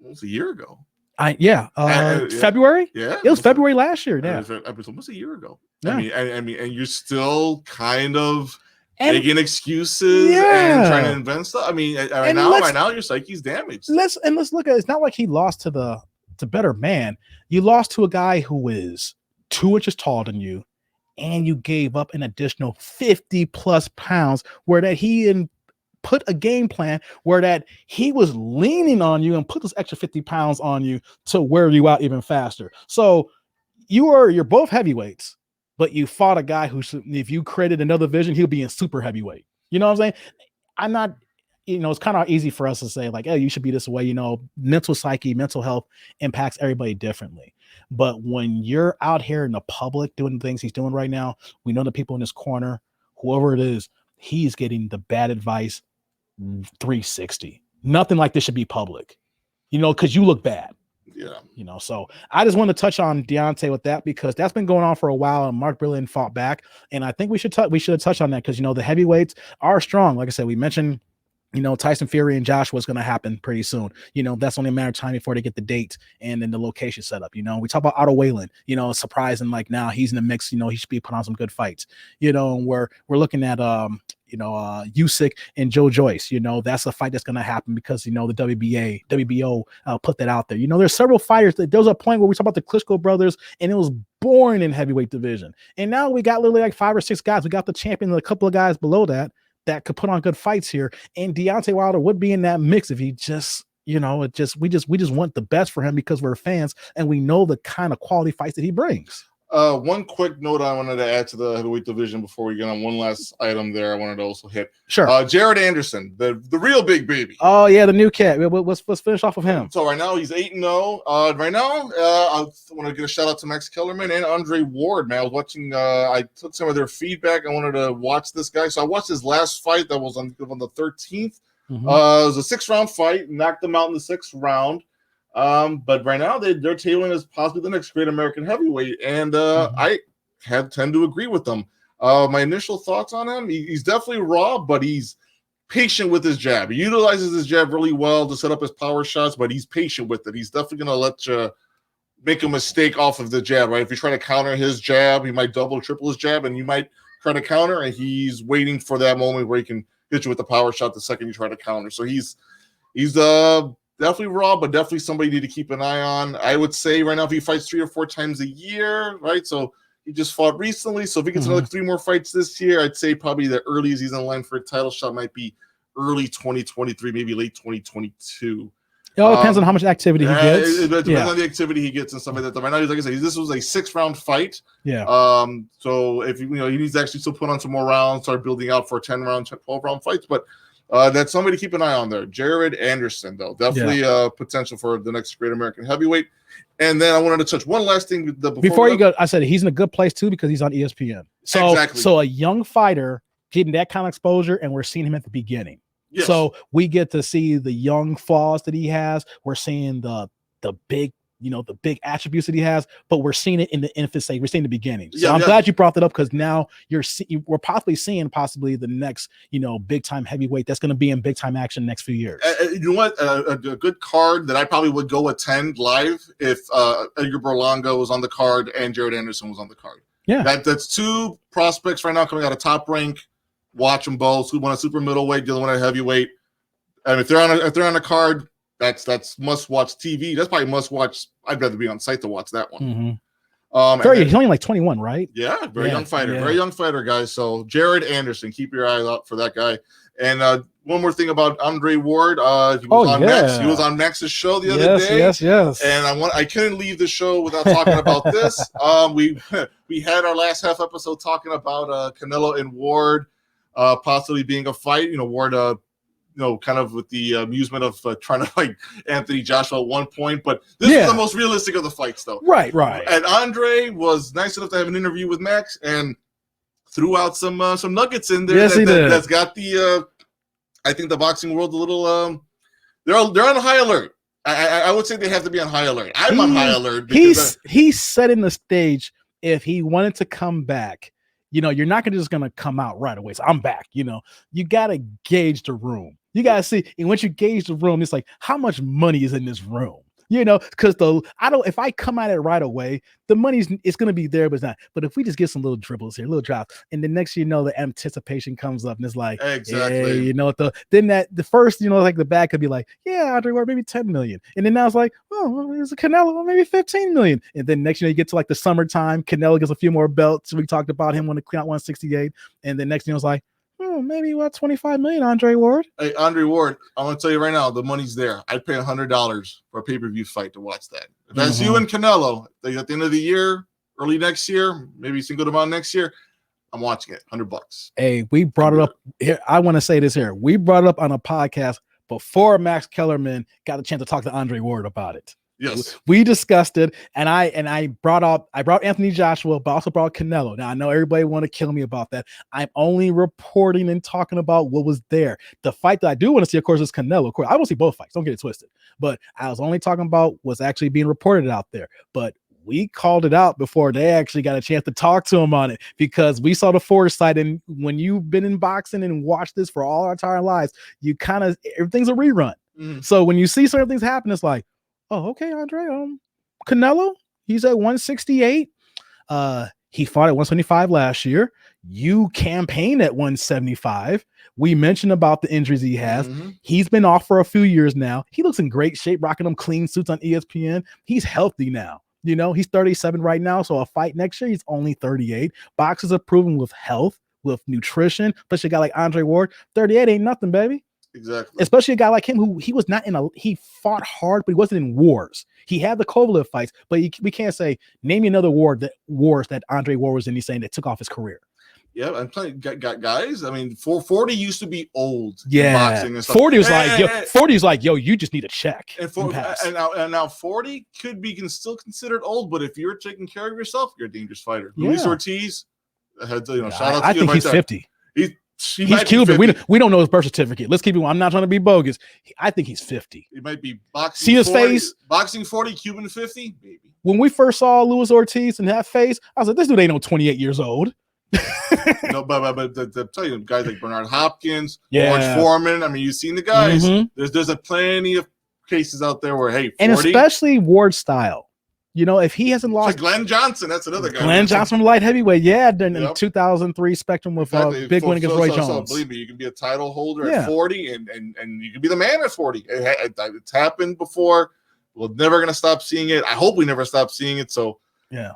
almost a year ago. February. Yeah, it was February last year. Yeah, it was almost a year ago. Yeah. I mean, and you're still kind of making excuses and trying to invent stuff. I mean, right now your psyche's damaged. Let's look at it. It's not like he lost to better man. You lost to a guy who is 2 inches taller than you, and you gave up an additional 50 plus pounds where that he put a game plan where that he was leaning on you and put this extra 50 pounds on you to wear you out even faster. So you're both heavyweights, but you fought a guy who, if you created another division, he'll be in super heavyweight. You know what I'm saying? I'm not, it's kind of easy for us to say like, oh, you should be this way. Mental psyche, mental health impacts everybody differently. But when you're out here in the public doing the things he's doing right now, we know the people in this corner, whoever it is, he's getting the bad advice 360. Nothing like this should be public, because you look bad. Yeah. You know, so I just want to touch on Deontay with that because that's been going on for a while, and Mark Breland fought back, and I think we should have touched on that because the heavyweights are strong. Like I said, we mentioned Tyson Fury and Joshua is going to happen pretty soon. That's only a matter of time before they get the date and then the location set up. We talk about Otto Wallin, surprising like now he's in the mix. He should be putting on some good fights. And we're looking at Usyk and Joe Joyce. That's a fight that's going to happen because the WBO put that out there. There's several fighters. There was a point where we talked about the Klitschko brothers, and it was boring in heavyweight division. And now we got literally like 5 or 6 guys. We got the champion and a couple of guys below that could put on good fights here. And Deontay Wilder would be in that mix if he just, we just want the best for him because we're fans and we know the kind of quality fights that he brings. One quick note I wanted to add to the heavyweight division before we get on one last item there I wanted to also hit. Sure. Jared Anderson, the real big baby. Oh, yeah, the new cat. Let's finish off of him. So right now he's 8-0. Right now, I want to give a shout out to Max Kellerman and Andre Ward, man. I was watching, I took some of their feedback. I wanted to watch this guy. So I watched his last fight that was on the 13th. Mm-hmm. It was a 6-round fight, knocked him out in the 6th round. But right now they're tabling as possibly the next great American heavyweight, and I tend to agree with them. My initial thoughts on him: he's definitely raw, but he's patient with his jab. He utilizes his jab really well to set up his power shots, but he's patient with it. He's definitely going to let you make a mistake off of the jab, right? If you try to counter his jab, he might double, triple his jab, and you might try to counter, and he's waiting for that moment where he can hit you with the power shot the second you try to counter. So he's definitely raw, but definitely somebody you need to keep an eye on. I would say right now if he fights 3 or 4 times a year, right? So he just fought recently. So if he gets another 3 more fights this year, I'd say probably the earliest he's in line for a title shot might be early 2023, maybe late 2022. It all depends on how much activity he gets. It depends on the activity he gets and stuff like that. Right now, like I said, this was a 6-round fight. Yeah. So if he needs to actually still put on some more rounds, start building out for 10-round, 12-round fights, but that's somebody to keep an eye on there. Jared Anderson, though, definitely potential for the next great American heavyweight. And then I wanted to touch one last thing before you go. I said he's in a good place too because he's on ESPN. So exactly. So a young fighter getting that kind of exposure, and we're seeing him at the beginning. Yes. So we get to see the young falls that he has. We're seeing the big, the big attributes that he has, but we're seeing it in the infant stage. We're seeing the beginning. So I'm glad you brought that up because now we're possibly seeing the next, big time heavyweight that's going to be in big time action next few years. You know what? A good card that I probably would go attend live if Edgar Berlanga was on the card and Jared Anderson was on the card. Yeah, that's 2 prospects right now coming out of Top Rank. Watch them both. One a super middleweight, the other one a heavyweight. And if they're on a card, that's must watch TV. That's probably must watch. I'd rather be on site to watch that one. Mm-hmm. He's only like 21, right? Yeah, very young fighter, guys. So Jared Anderson, keep your eyes out for that guy. And one more thing about Andre Ward. He was on Max. He was on Max's show the other day. Yes. And I couldn't leave the show without talking about this. We had our last half episode talking about Canelo and Ward possibly being a fight. Ward. Kind of with the amusement of trying to fight Anthony Joshua at one point, but this is the most realistic of the fights, though. Right. And Andre was nice enough to have an interview with Max and threw out some nuggets in there. Yes, he did. That's got the I think the boxing world a little. They're on high alert. I would say they have to be on high alert. I'm on high alert. He's setting the stage. If he wanted to come back, you're not just gonna come out right away. So I'm back. You gotta gauge the room. You gotta see, and once you gauge the room, it's like how much money is in this room. Because if I come at it right away, the it's gonna be there, but it's not. But if we just get some little dribbles here, little drops, and then next the anticipation comes up, and it's like exactly. The first like the bag could be like, yeah, Andre Ward, maybe 10 million, and then now it's like, oh, it's a Canelo, maybe 15 million, and then next you get to like the summertime, Canelo gets a few more belts. We talked about him when to clean out 168, and then next it's like, maybe 25 million, Andre Ward. Hey, Andre Ward, I'm gonna tell you right now, the money's there. I'd pay $100 for a pay-per-view fight to watch that. If that's you and Canelo, at the end of the year, early next year, maybe single amount next year, I'm watching it. $100. Hey, we brought it up here. I want to say this here. We brought it up on a podcast before Max Kellerman got a chance to talk to Andre Ward about it. Yes. We discussed it, and I brought Anthony Joshua, but also brought Canelo. Now I know everybody want to kill me about that. I'm only reporting and talking about what was there. The fight that I do want to see, of course, is Canelo. Of course, I want to see both fights. Don't get it twisted. But I was only talking about what's actually being reported out there. But we called it out before they actually got a chance to talk to him on it, because we saw the foresight. And when you've been in boxing and watched this for all our entire lives, you kind of, everything's a rerun. So when you see certain things happen, it's like, oh, okay, Andre, Canelo, he's at 168. He fought at 175 last year. You campaigned at 175. We mentioned about the injuries he has. He's been off for a few years now. He looks in great shape, rocking them clean suits on ESPN. He's healthy now. You know, he's 37 right now. So a fight next year, he's only 38. Boxers are proven with health, with nutrition, especially a guy like Andre Ward. 38 ain't nothing, baby. Exactly. Especially a guy like him who he was not he fought hard, but he wasn't in wars. He had the Kovalev fights, but we can't say, name me another wars that Andre Ward was in, he's saying, that took off his career. Yeah, I'm playing guys. I mean, 40 used to be old. Yeah, in boxing and stuff. 40 was like, 40 is like, yo, you just need a check. And now 40 could be still considered old, but if you're taking care of yourself, you're a dangerous fighter. Luis Ortiz, shout out to I think he's 50. He's Cuban. We don't know his birth certificate. Let's keep it. I'm not trying to be bogus. I think he's 50. He might be boxing. See his 40, face? Boxing 40, Cuban 50, maybe. When we first saw Luis Ortiz and that face, I was like, this dude ain't no 28 years old. No, but to tell you, guys like Bernard Hopkins, Yeah. George Foreman. I mean, you've seen the guys. There's a plenty of cases out there where 40, and especially Ward style. You know, if he hasn't it's lost, like Glenn Johnson, that's another guy. Glenn Johnson from light heavyweight, in 2003 Spectrum with big win against Roy Jones. So believe me, you can be a title holder at 40, and you can be the man at 40. It's happened before. We're never gonna stop seeing it. I hope we never stop seeing it. So. Yeah.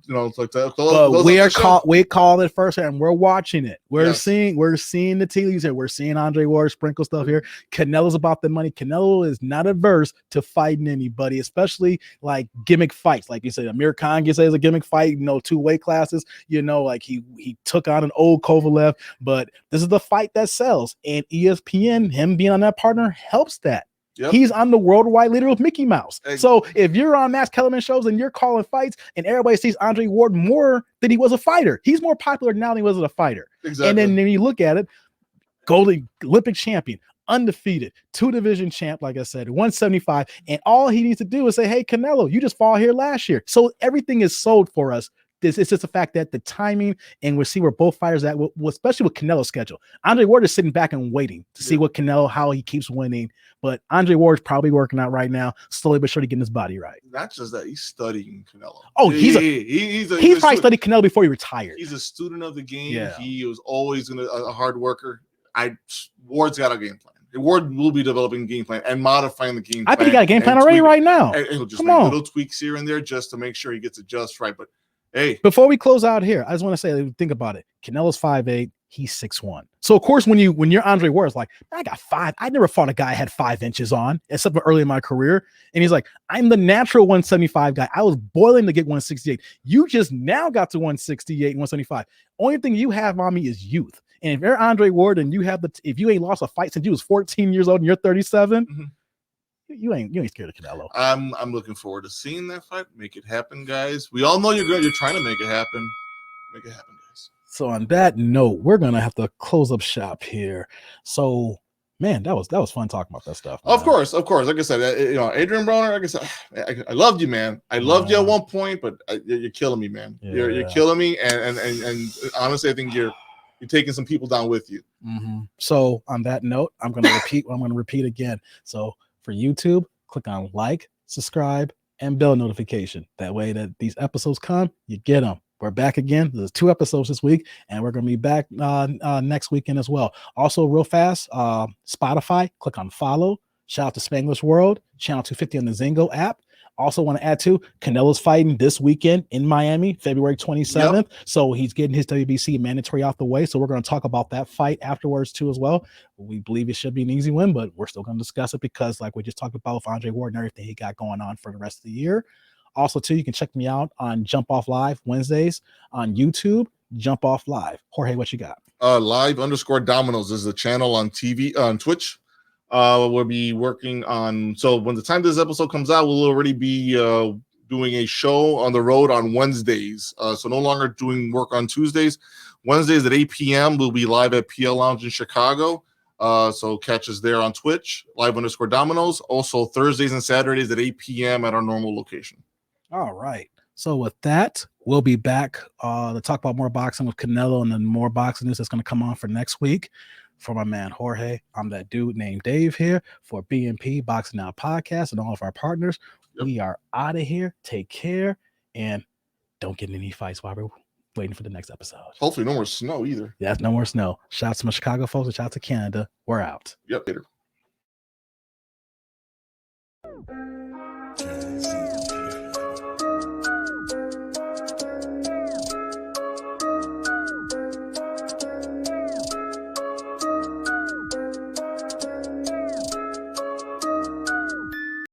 It's like that. We call it first, and we're watching it. We're seeing the tea leaves here. We're seeing Andre Ward sprinkle stuff here. Canelo's about the money. Canelo is not averse to fighting anybody, especially like gimmick fights. Like you said, Amir Khan gets a gimmick fight, 2 weight classes, like he took on an old Kovalev, but this is the fight that sells. And ESPN, him being on that partner, helps that. Yep. He's on the worldwide leader with Mickey Mouse. So if you're on Max Kellerman shows and you're calling fights and everybody sees Andre Ward more than he was a fighter, he's more popular now than he was as a fighter. Exactly. And then when you look at it, Golden Olympic champion, undefeated, 2-division champ, like I said, 175. And all he needs to do is say, hey, Canelo, you just fought here last year. So everything is sold for us. It's just the fact that the timing, and we'll see where both fighters at, especially with Canelo's schedule. Andre Ward is sitting back and waiting to see what Canelo, how he keeps winning. But Andre Ward's probably working out right now, slowly but surely getting his body right. Not just that, he's studying Canelo. Oh, he's probably studied Canelo before he retired. He's a student of the game. Yeah. He was always a hard worker. Ward's got a game plan. Ward will be developing a game plan and modifying the game plan. I think he got a game plan already right now. And he'll just make little tweaks here and there just to make sure he gets it just right. But hey, before we close out here, I just want to say, think about it. Canelo's 5'8", he's 6'1". So of course, when you're Andre Ward, it's like, I got 5. I never fought a guy I had 5 inches on, except for early in my career. And he's like, I'm the natural 175 guy. I was boiling to get 168. You just now got to 168 and 175. Only thing you have on me is youth. And if you're Andre Ward and if you ain't lost a fight since you was 14 years old and you're 37. You ain't scared of Canelo. I'm looking forward to seeing that fight. Make it happen, guys. We all know you're trying to make it happen. Make it happen, guys. So on that note, we're gonna have to close up shop here. So, man, that was fun talking about that stuff. Man. Of course. Like I said, Adrian Broner. Like I said, I loved you, man. I loved you at one point, but you're killing me, man. Yeah. You're killing me, and honestly, I think you're taking some people down with you. So on that note, I'm gonna repeat again. So. For YouTube, click on like, subscribe, and bell notification. That way that these episodes come, you get them. We're back again. There's 2 episodes this week, and we're going to be back next weekend as well. Also, real fast, Spotify, click on follow. Shout out to Spanglish World, channel 250 on the Zingo app. Also want to add to Canelo's fighting this weekend in Miami, February 27th. Yep. So he's getting his WBC mandatory out the way. So we're going to talk about that fight afterwards too as well. We believe it should be an easy win, but we're still going to discuss it because like we just talked about with Andre Ward and everything he got going on for the rest of the year. Also too, you can check me out on Jump Off Live Wednesdays on YouTube, Jump Off Live. Jorge, what you got? Live_Dominoes is the channel on TV, on Twitch. We'll be working on. So when the time this episode comes out, we'll already be doing a show on the road on Wednesdays. So no longer doing work on Tuesdays. Wednesdays at 8 p.m. We'll be live at PL Lounge in Chicago. So catch us there on Twitch, live_Dominoes. Also Thursdays and Saturdays at 8 p.m. at our normal location. All right. So with that, we'll be back to talk about more boxing with Canelo, and then more boxing news that's going to come on for next week. For my man Jorge, I'm that dude named Dave here for BNP Boxing Now Podcast and all of our partners. Yep. We are out of here. Take care and don't get in any fights while we're waiting for the next episode. Hopefully no more snow either. Yeah, no more snow. Shout out to my Chicago folks and shout out to Canada. We're out. Yep, later.